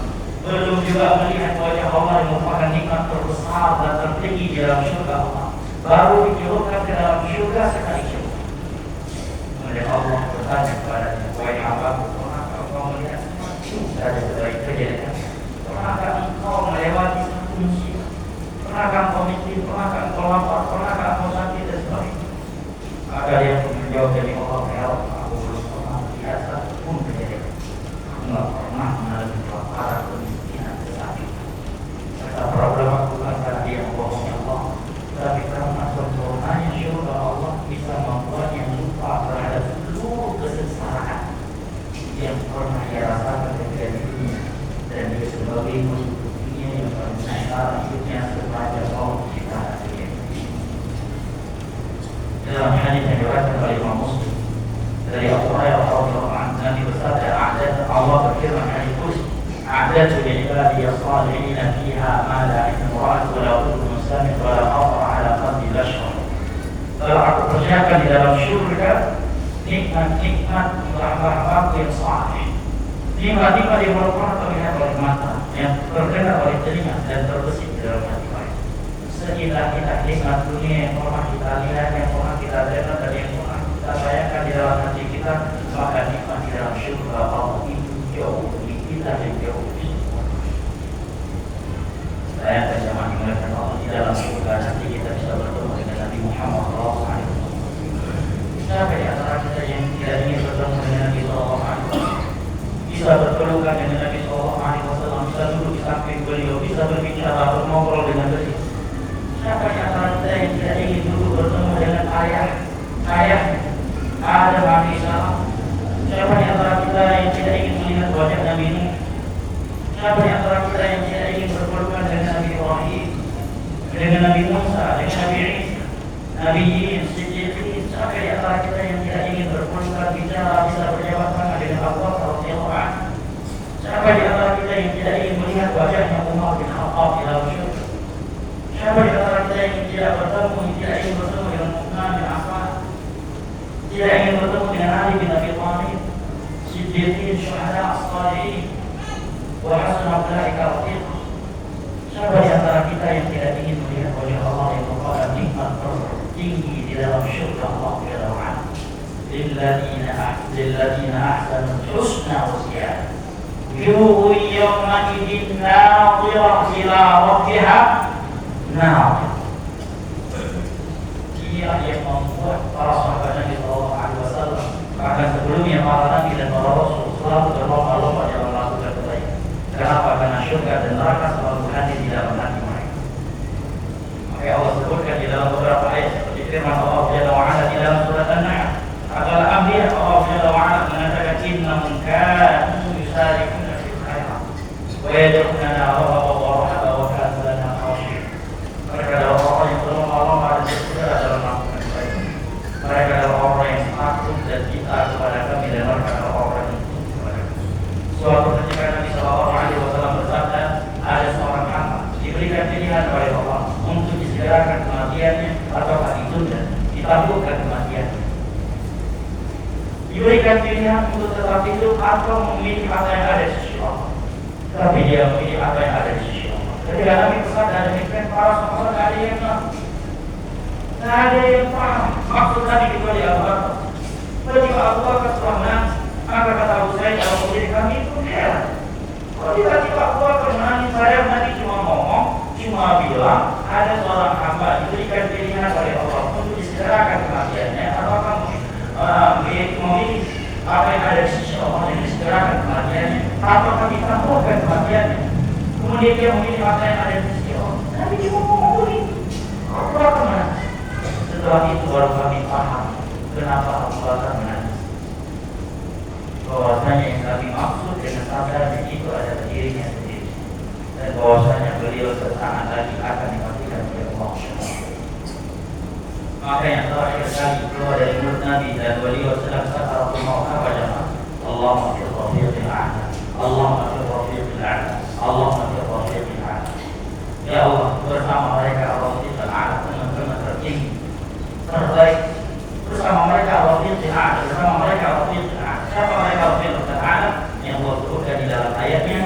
juga melihat wajah Allah yang merupakan nikmat terbesar dan tertinggi di dalam surga Allah. Baru dicelupkan ke dalam surga sekali celup. Kemudian Allah bertanya kepadanya, wahai hambaku, pernahkah engkau melihat saja sebaik kejadian? Pernahkah engkau melewati satu musibah? Pernahkah engkau miskin? Pernahkah engkau lapar? Pernahkah engkau sakit dan sebagainya? Maka dia pun menjawab dari Allah, ya Allah, aku belum pernah melihat satu pun kejadian. Aku tidak pernah mengalami kelaparan, kemiskinan, kesakitan. Kata para ulama, bukan karena dia membohongi Allah, tapi karena sempurnanya syurga Allah bisa membuatnya lupa terhadap seluruh kesengsaraan yang pernah ia rasakan ketika di dunia, dan dia sebagai musuhnya yang paling besar hidupnya sepanjang Allah menciptakan dunia. Dalam hadis yang diriwayatkan oleh Imam Muslim dari Abu Hurairah radhiyallahu anhu, Nabi bersabda, Allah berfirman hadis qudsi, "A'dadu li ibadiy as-salihin fiha ma la imra'atu wa la udhun sami'at wa la khatara 'ala qalbi bashar." Telah aku persiapkan di dalam surga nikmat-nikmat untuk hamba-hambaku yang saleh. Nikmat-nikmat yang belum pernah terlihat oleh mata, yang terdengar oleh telinga dan terbesit di dalam hati mereka. Sekitar-kitar nikmat dunia yang pernah kita lihat, yang pernah kita dengar, dan yang pernah kita bayangkan di dalam hati kita, maka nikmat di dalam surga Allah itu jauh lebih kita dan jauh lebih sempurna. Bayangkan zaman dimulakan Allah di dalam surga, nanti kita bisa bertemu dengan Nabi Muhammad SAW. Siapa di antara kita yang tidak ingin bertemu dengan Nabi SAW? Bisa berpelukan dengan Nabi SAW, bisa duduk di samping beliau, bisa berbicara, berngobrol dengan beliau. Siapa di antara kita yang tidak ingin duduk bertemu dengan ayah Adam alaihissalam? Siapa di antara kita yang tidak ingin melihat wajah Nabi Nuh? Siapa di antara kita yang tidak ingin berpelukan dengan Nabi Ibrahim, dengan Nabi Musa, dengan Nabi Isa, Nabi Yunus, Siddiqin? Siapa di antara kita yang tidak ingin berpelukan, bicara, bisa berjabat tangan dengan Abu Bakar radhiyallahu anhu? Siapa di antara kita yang tidak ingin melihat wajahnya Umar bin Khattab di dalam surga? Siapa di antara kita yang tidak ingin bertemu dengan Uthman bin Affan, tidak ingin bertemu dengan Ali bin Abi Thalib, Siddiqin, Syuhada, As-Salihin, wa hasuna ulaika rafiqa? Siapa di antara kita yang tidak ingin melihat wajah Allah yang merupakan nikmat tertinggi di dalam syurga Allah Jalla wa Ala? Lilladzina ahsanul husna wa ziyadah. Wujuhun yawma idzin nadhirah ila rabbiha. Nah, dia yang membuat para sahabat Nabi Sallallahu Alaihi Wasallam, bahkan sebelumnya para nabi dan para rasul selalu berlomba-lomba dalam melakukan kebaikan. Kenapa? Karena syurga dan neraka selalu hadir di dalam hati mereka. Maka Allah sebutkan di dalam beberapa ayat seperti firman Allah Jalla wa Ala di dalam surat An-Nahl. Adalah Anbiya, Allah Jalla wa Ala mengatakan, innahum kanu yusari'una fil khairat wa yad'unana raghaban wa rahaban wa kanu lana khashi'in. Mereka adalah orang yang berlomba-lomba dan bersegera dalam melakukan kebaikan. Mereka adalah orang yang takut dan cinta kepada kami, dan mereka adalah orang yang tunduk kepada kami. Suatu ketika Nabi Sallallahu Alaihi Wasallam bersabda, ada seorang hamba diberikan pilihan oleh Allah untuk disegerakan kematiannya atau ditunda, ditangguhkan kematiannya. Diberikan pilihan untuk tetap hidup atau memilih apa yang ada di sisi Allah. Tapi dia memilih apa yang ada di sisi Allah. Ketika Nabi bersabda demikian, para sahabat tidak ada yang tahu, tidak ada yang paham maksud Nabi kecuali Abu Bakar. Ketika Abu Bakar telah menangis, maka kata Abu Sa'id al-Khudri, kami itu heran. Kalau tiba-tiba Abu Bakar menangis, saya Nabi cuma ngomong, cuma bilang ada seorang hamba diberikan pilihan oleh Allah untuk disegerakan kematiannya, atau kamu memilih apa yang ada di sisi Allah yang disegerakan kematiannya, atau kami tambahkan kematiannya. Kemudian dia memilih apa yang ada di sisi Allah. Nabi cuma ngomong begitu. Abu Bakar menangis. Setelah itu baru kami paham kenapa Abu Bakar menangis. Bahwasanya yang kami maksud dengan sadarnya itu adalah dirinya sendiri, dan bahwasanya beliau sesaat lagi akan dimatikan oleh Allah. Maka yang terakhir kali keluar dari mulut Nabi dan beliau sedang sakaratul maut apa jemaah? Allahumma fil rafiqil a'la, Allahumma fil rafiqil a'la, Allahumma fil rafiqil a'la. Ya Allah, bersama mereka rafiqil a'la, teman-teman tertinggi, terbaik. Bersama mereka rafiqil a'la, bersama mereka rafiqil a'la. Siapa mereka rafiqil a'la? Yang Allah sebutkan di dalam ayatnya,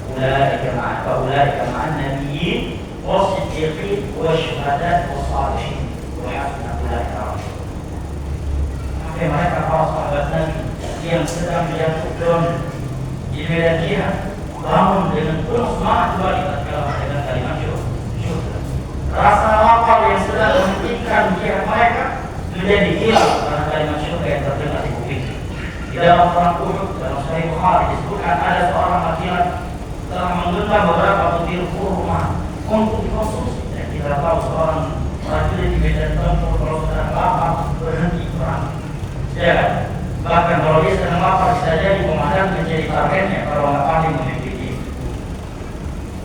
ulaika ma'a faulaika ma'an nabiyyin was-siddiqin wasyuhada was-shalihin wa hasuna ulaika rafiqa. Mereka para sahabat Nabi yang sedang menjatuh daun di medan jihad bangun dengan penuh semangat kembali dengan kalimat syukur. Rasa lapar yang sedang menghentikan jihad mereka menjadi hilang karena kalimat syukur yang terdengar di kuping. Di dalam perang Uhud dalam Sahih Bukhari disebutkan ada seorang laki-laki telah menggenggam beberapa butir kurma untuk dikonsumsi. Dan kita tahu seorang prajurit di medan tempur kalau sedang lapar berhenti perang. Ya, bahkan kalau dia sedang lapar bisa jadi komandan menjadi targetnya kalau nggak pandai mengikuti.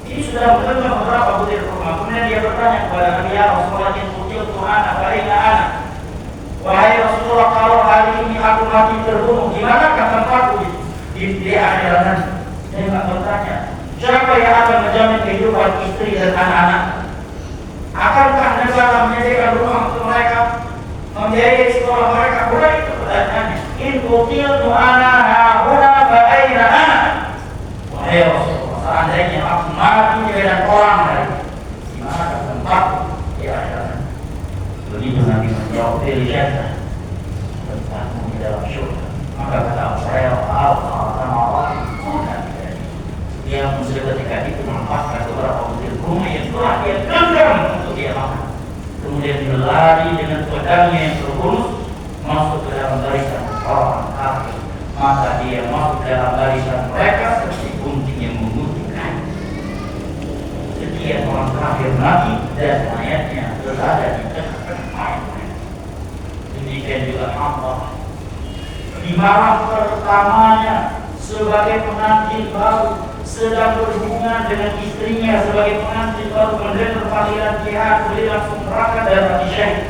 Ini sudah menggenggam beberapa butir kurma. Kemudian dia bertanya kepada Nabi, ya Rasulullah, in qutiltu ana fa aina ana? Wahai Rasulullah, kalau hari ini aku mati terbunuh, gimana tempatku di akhirat nanti? Dia nggak bertanya, siapa yang akan menjamin kehidupan istri dan anak-anak? Akankah negara menyediakan rumah untuk mereka, membiayai sekolah mereka? Bukan itu pertanyaannya. In qutiltu ana hauna fa aina ana? Wahai Rasulullah, seandainya aku mati di medan perang hari, gimana tempatku di akhirat nanti? Begitu Nabi menjawab, "Jannah," tempatmu di dalam surga. Maka kata saya, Allah dia ketika itu melepaskan beberapa butir kurma yang telah dia genggam untuk dia makan. Kemudian dia lari dengan pedangnya yang terhunus masuk ke dalam barisan orang kafir. Maka dia masuk dalam barisan mereka seperti gunting yang menggunting kayu. Sekian orang kafir mati dan mayatnya berada di tengah-tengah mayat. Demikian juga Allah di malam pertamanya sebagai pengantin baru sedang berhubungan dengan istrinya sebagai pengantin baru mendengar panggilan jihad, beliau langsung berangkat dan mati syahid.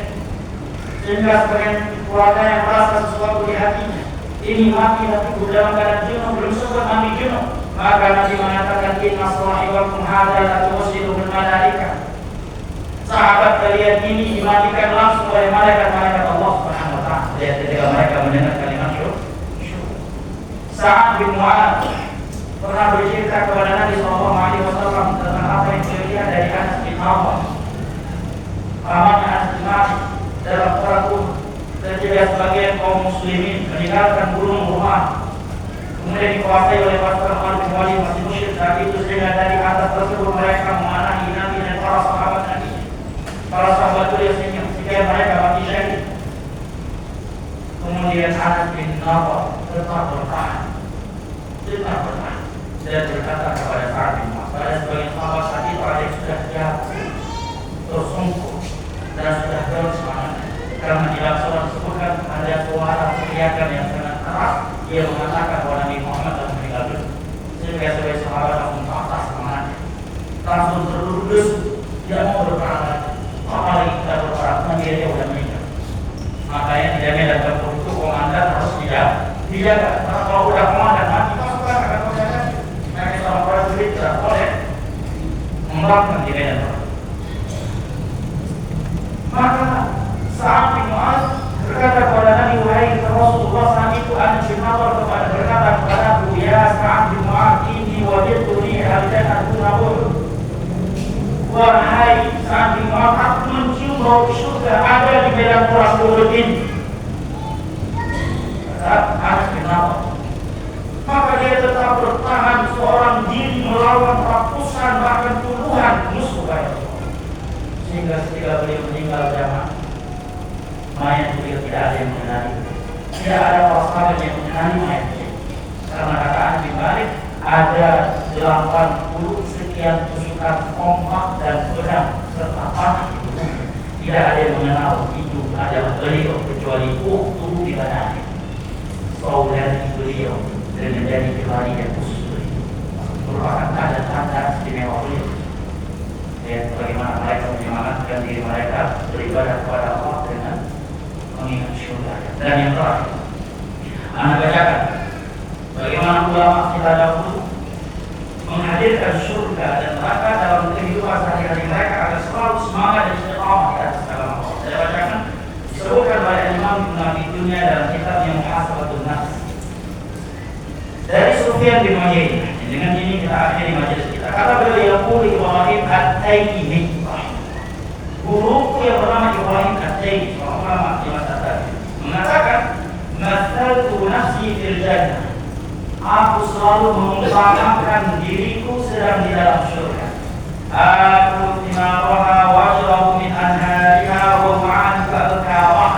Sehingga sebagian keluarga yang merasa sesuatu di hatinya, ini mati hatiku dalam keadaan jenuh, belum sempat mandi jenuh, maka Nabi mengatakan, inna sahibakum hadza la tuwasilu bil malaika. Sahabat kalian ini dimatikan langsung oleh malaikat-malaikat Allah Subhanahu wa taala. Lihat ketika mereka mendengar kalimat syukur. Sa'ad bin Mu'adz pernah bercerita kepada Nabi SAW tentang apa yang beliau lihat dari Anas bin Malik. Pamannya Anas bin Malik dalam perang Uhud ketika sebagian kaum muslimin meninggalkan gunung rumah, kemudian dikuasai oleh pasukan Khalid bin Walid masih musyrik saat itu, sehingga dari atas tersebut mereka memanah Nabi dan para sahabat Nabi. Para sahabat beliau sehingga mereka mati syahid. Kemudian Anas bin Malik tetap bertahan dan berkata kepada Sa'ad bin Mu'adz, pada sebagian sahabat saat itu ada yang sudah jatuh, tersungkur dan sudah down semangatnya, karena di dalam surah disebutkan ada suara teriakan yang sangat keras. Dia mengatakan bahwa Nabi Muhammad telah meninggal dunia, sehingga sebagai sahabat langsung patah semangatnya, langsung terduduk, tidak mau berperang lagi. Apalagi kita berperang, Nabi dia sudah meninggal. Makanya tidak ada tempur itu komandan harus dijaga. Karena kalau udah komandan mati pasukan akan berjalan. Karena seorang prajurit tidak boleh membangun di medan perang. Maka Sa'ad bin Mu'adz berkata kepada Nabi, wahai Rasulullah, saat itu Anas bin Malik berkata kepadaku, ya Sa'ad bin Mu'adz, inni wajadtu ri'al jannah Uhud. Wahai Sa'ad bin Mu'adz, aku mencium bau surga ada di medan perang Uhud ini. Anas bin Malik, maka dia tetap bertahan seorang diri melawan ratusan bahkan puluhan musuh baik. Sehingga ketika beliau meninggal jamaah, mayat beliau tidak ada yang mengenali, tidak ada para sahabat yang mengenali mayat beliau. Karena kata Anas bin Malik, ada 80 sekian tusukan tombak dan pedang serta panah di tubuhnya. Tidak ada yang mengenal itu adalah beliau kecuali tubuh di badannya. Saudari beliau dan menjadi pribadi yang khusus beliau merupakan tanda-tanda istimewa beliau. Dan bagaimana mereka menyemangatkan diri mereka beribadah kepada Allah dengan mengingat syurga. Dan yang terakhir, Anda bacakan bagaimana ulama kita dahulu menghadirkan surga dan neraka dalam kehidupan sehari-hari mereka agar selalu semangat dan istiqamah di atas agama Allah. Saya bacakan, disebutkan oleh Imam Ibnu Abi Dunya dalam kitabnya Muhasabatun Nafs dari Sufyan bin Uyainah. Dengan ini kita akhiri majelis kita Kata beliau Ibrahim At-Taimi, guruku yang bernama Ibrahim At-Taimi, ulama di masa tadi, mengatakan, "Mathaltu nafsi fil jannah." Aku selalu mengumpamakan diriku sedang di dalam surga. Aku tinaraha wa ashrabu min anhariha wa ma'an ka'al-kawah.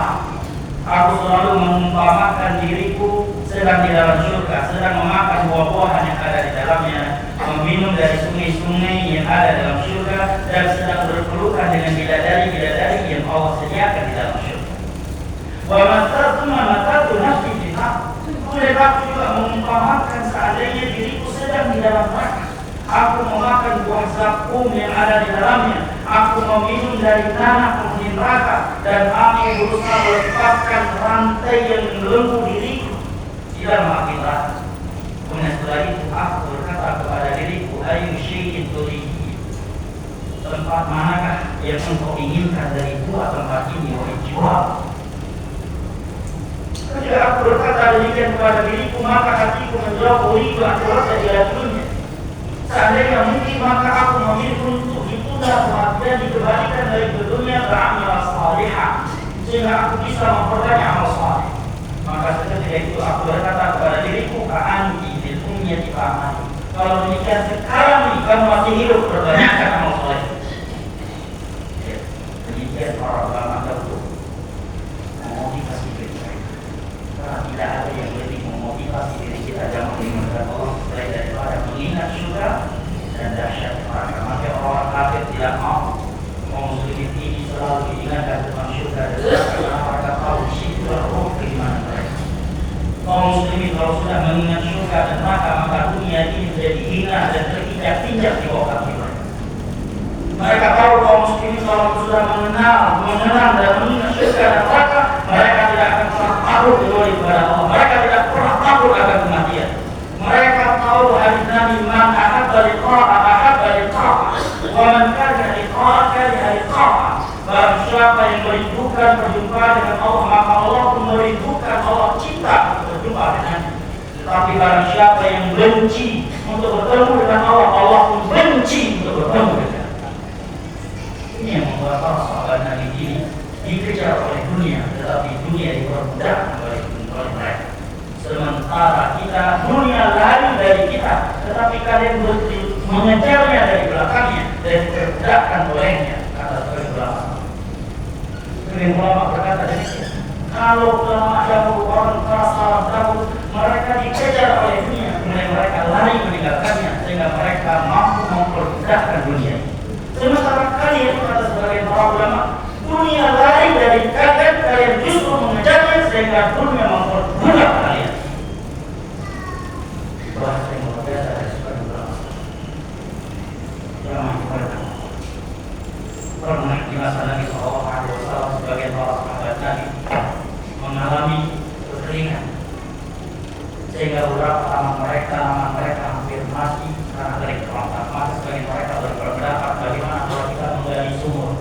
Aku selalu mengumpamakan diriku sedang di dalam surga, sedang memakan buah-buahan yang ada di dalamnya, meminum dari sungai-sungai yang ada dalam surga, dan sedang berpelukan dengan bidadari-bidadari yang Allah sediakan di dalam surga. Wa matatu nafsi fitnah. Kemudian aku juga mengumpamakan seandainya diriku sedang di dalam neraka. Aku memakan buah zakum yang ada di dalamnya. Aku meminum dari tanah penghuni neraka, dan aku berusaha melepaskan rantai yang membelenggu diriku di dalam api neraka. Kemudian setelah itu aku berkata kepada diriku, ayu syai'in turidin. Tempat manakah yang engkau inginkan dari dua tempat ini, wahai jiwa? Ketika aku berkata demikian kepada diriku, maka hatiku menjawab, uridu an turada ila dunya. Seandainya mungkin, maka aku memilih untuk ditunda kematian, dikembalikan dari ke dunia beramal salihah, sehingga aku bisa memperbanyak amal saleh. Maka seketika itu aku berkata kepada diriku, ka'anti fil dunyati fa'amali. Kalau demikian sekarang nih kamu masih hidup, perbanyakkan amal saleh. Ya, demikian para ulama dahulu memotivasi diri mereka. Karena tidak ada yang lebih memotivasi diri kita dalam mengingat Allah selain daripada mengingat surga dan dahsyat neraka. Maka orang kafir tidak mau muslimin ini selalu diingatkan tentang surga dan neraka, karena mereka tahu di situ roh keimanan mereka. Kaum muslimin kalau sudah mengingat surga dan neraka, maka dunia ini menjadi hina dan terinjak-injak di bawah kaki mereka. Mereka tahu kaum muslimin kalau sudah mengenal dan mengingat surga dan neraka, mereka tidak akan pernah takut kepada Allah. Mereka tidak pernah takut akan kematian. Mereka tahu hadis Nabi, man ahabba liqa'a ahabba liqa'a, wa man kana liqa'a kariha liqa'a. Barang siapa yang merindukan perjumpaan dengan Allah, maka Allah pun merindukan, Allah cinta untuk berjumpa dengannya. Tetapi barang siapa yang benci untuk bertemu dengan Allah, Allah pun benci untuk bertemu dengan. Ini yang membuat para sahabat Nabi ini dikejar oleh dunia, tetapi dunia diperbudak oleh mereka. Sementara kita, dunia lari dari kita, tetapi kalian mengejarnya dari belakangnya dan diperbudakan olehnya, kata sebagai ulama. Sebagai ulama berkata demikian. Kalau ulama dahulu, orang salah dahulu, mereka dikejar oleh dunia, kemudian mereka lari meninggalkannya, sehingga mereka mampu memperbudakkan dunia. Sementara kalian, kata sebagai para ulama, dunia lari dari kalian, kalian justru mengejarnya sehingga dunia memperbudak kalian. Bahasa yang luar biasa dari sebagian ulama. Yang pernah di masa Nabi SAW, sebagian para sahabat Nabi mengalami kekeringan, sehingga beberapa nama mereka hampir mati karena kering kerontak. Maka sebagian mereka berpendapat, bagaimana kalau kita menggali sumur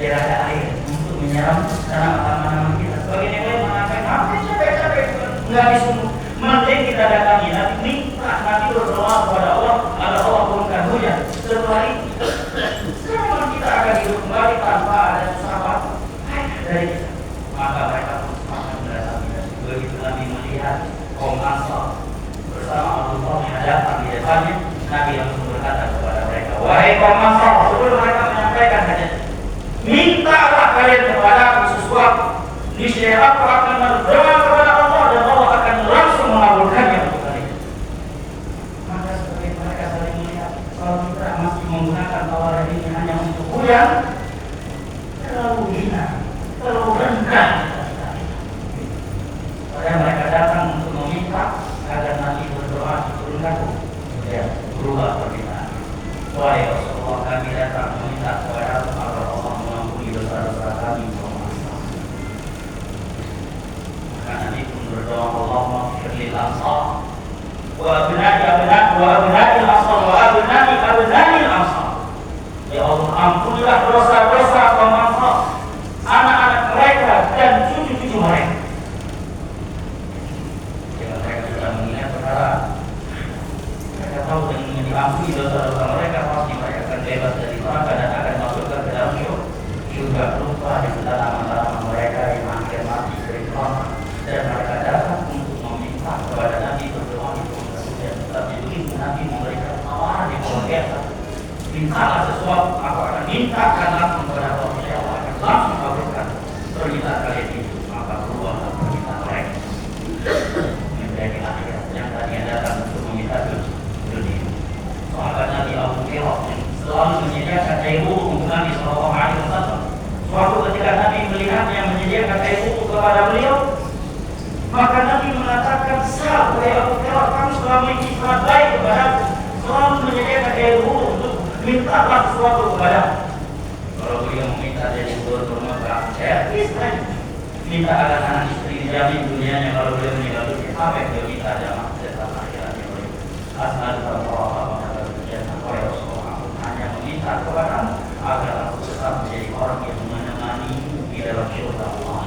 tidak ada air untuk menyiram tanaman-tanaman kita. Sebagian yang lain mengatakan, apa capek-capek menggali sumur, mending kita datangi Nabi, minta Nabi berdoa kepada Allah agar Allah turunkan hujan. Setelah itu semua kita akan hidup kembali tanpa ada susah dari kita. Maka mereka pun sepakat mendatangi Nabi. Begitu Nabi melihat kaum Ansar bersama Abu Talha datang di depannya, Nabi langsung berkata kepada mereka, wahai kaum Ansar, sebelum mereka menyampaikan hajat, mintalah kalian kepada aku sesuatu, niscaya aku akan berdoa kepada Allah dan Allah akan langsung mengabulkannya untuk kalian. Maka sebagai mereka saling melihat, kalau kita masih menggunakan tawaran ini hanya untuk hujan, terlalu hina, terlalu rendah. Padahal mereka datang untuk meminta agar Nabi berdoa diturunkan, kemudian berubah permintaan. Wahai Rasulullah, kami datang meminta kepada agar Allah mengampuni dosa-dosa kami. Maka Nabi pun berdoa, Allahumma ighfir lil ansar wa abna'i al-ansar wa abna'i al-ansar. Ya Allah, ampunilah dosa-dosa kaum Ansar, anak-anak mereka dan cucu-cucu mereka. Jika mereka sudah mengingat perkara, mereka tahu dengan diampuni mintalah sesuatu, aku akan mintakan langsung kepada Allah, saya akan langsung kabulkan permintaan kalian itu. Maka keluarlah permintaan mereka menjadi akhirat yang tadinya datang untuk meminta dunia. Sahabat Nabi Abu Hurairah yang selalu menyediakan air wudhu untuk Nabi Sallallahu Alaihi Wasallam. Suatu ketika Nabi melihatnya menyediakan air wudhu kepada beliau, maka Nabi mengatakan, "Sah, wahai Abu Hurairah, kamu selama ini sangat baik kepadaku, selalu menyediakan air wudhu untuk mintalah sesuatu kepada." Kalau beliau meminta dari gubernur Mekah, saya bisa minta agar anak istri dijamin dunianya kalau beliau meninggal dunia. Apa yang beliau minta jamaah tentang akhiratnya beliau? As'alullah wa Rasulullah, hanya meminta kepadamu agar aku tetap menjadi orang yang menemani di dalam syurga Allah.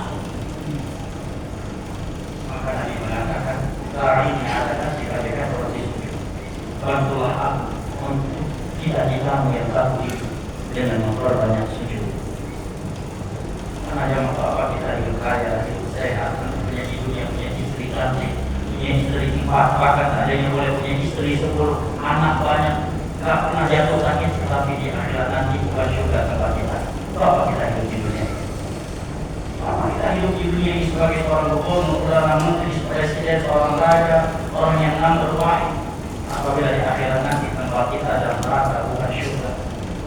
Maka Nabi mengatakan, "Sa'ini ala nafsika bikathrati sujud." Bantulah aku untuk cita-citamu yang satu itu dengan memperbanyak sujud. Karena jangan apa kita hidup kaya, hidup sehat, punya dunia, punya istri cantik, punya istri 4, bahkan ada yang boleh punya istri 10, anak banyak, tak pernah jatuh sakit, tetapi di akhirat nanti bukan surga tempat kita. Apa kita hidup di dunia? Apa kita hidup di dunia ini sebagai seorang gubernur, perdana menteri, presiden, seorang raja, orang yang number one? Apabila di akhirat nanti tempat kita adalah neraka, bukan surga.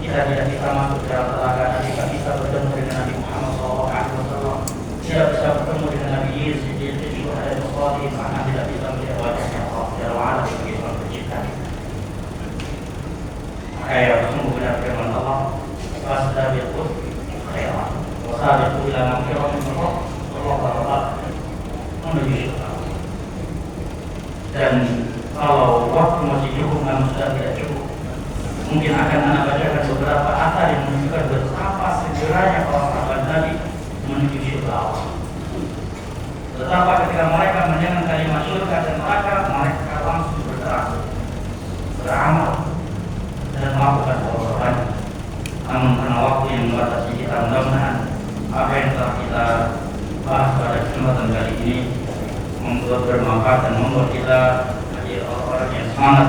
Kita tidak bisa masuk dalam telaga, tidak bisa bertemu dengan Nabi Muhammad SAW, tidak bisa bertemu dengan Nabi Yesus, tidak juga ada sesuatu yang mana tidak bisa melihat wajahnya Allah dalam alam sebagai seorang pencipta. Maka ya sungguh benar firman Allah, "Fastabiqul khairat, wasabiqu ila maghfiratin min Allah, wallahu a'lam." Menuju surga. Dan kalau waktu masih cukup, namun sudah tidak cukup, mungkin akan anak bacakan beberapa asar yang menunjukkan betapa segeranya para sahabat Nabi menuju surga Allah. Betapa ketika mereka mendengar kalimat surga dan neraka, mereka langsung bergerak, beramal dan melakukan perbuatan. Namun karena waktu yang membatasi kita, mudah-mudahan apa yang telah kita bahas pada kesempatan kali ini membuat bermanfaat dan membuat kita menjadi orang yang semangat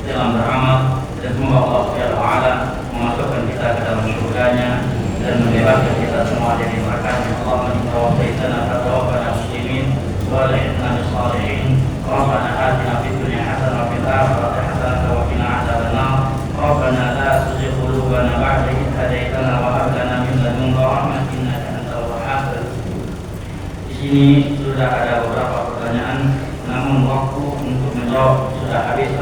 dalam beramal. Dan semoga Allah SWT memasukkan kita ke dalam surganya dan membebaskan kita semua dari nerakanya. Allahumma inna tawaffaitana fatawaffana muslimin wa alhiqna bis-shalihin. Rabbana atina fid dunya hasanah wa fil akhirati hasanah wa qina adzabannar. Rabbana la tuzigh qulubana ba'da idh hadaytana wa hab lana min ladunka rahmatan innaka antal wahhab. Di sini sudah ada beberapa pertanyaan, namun waktu untuk menjawab sudah habis.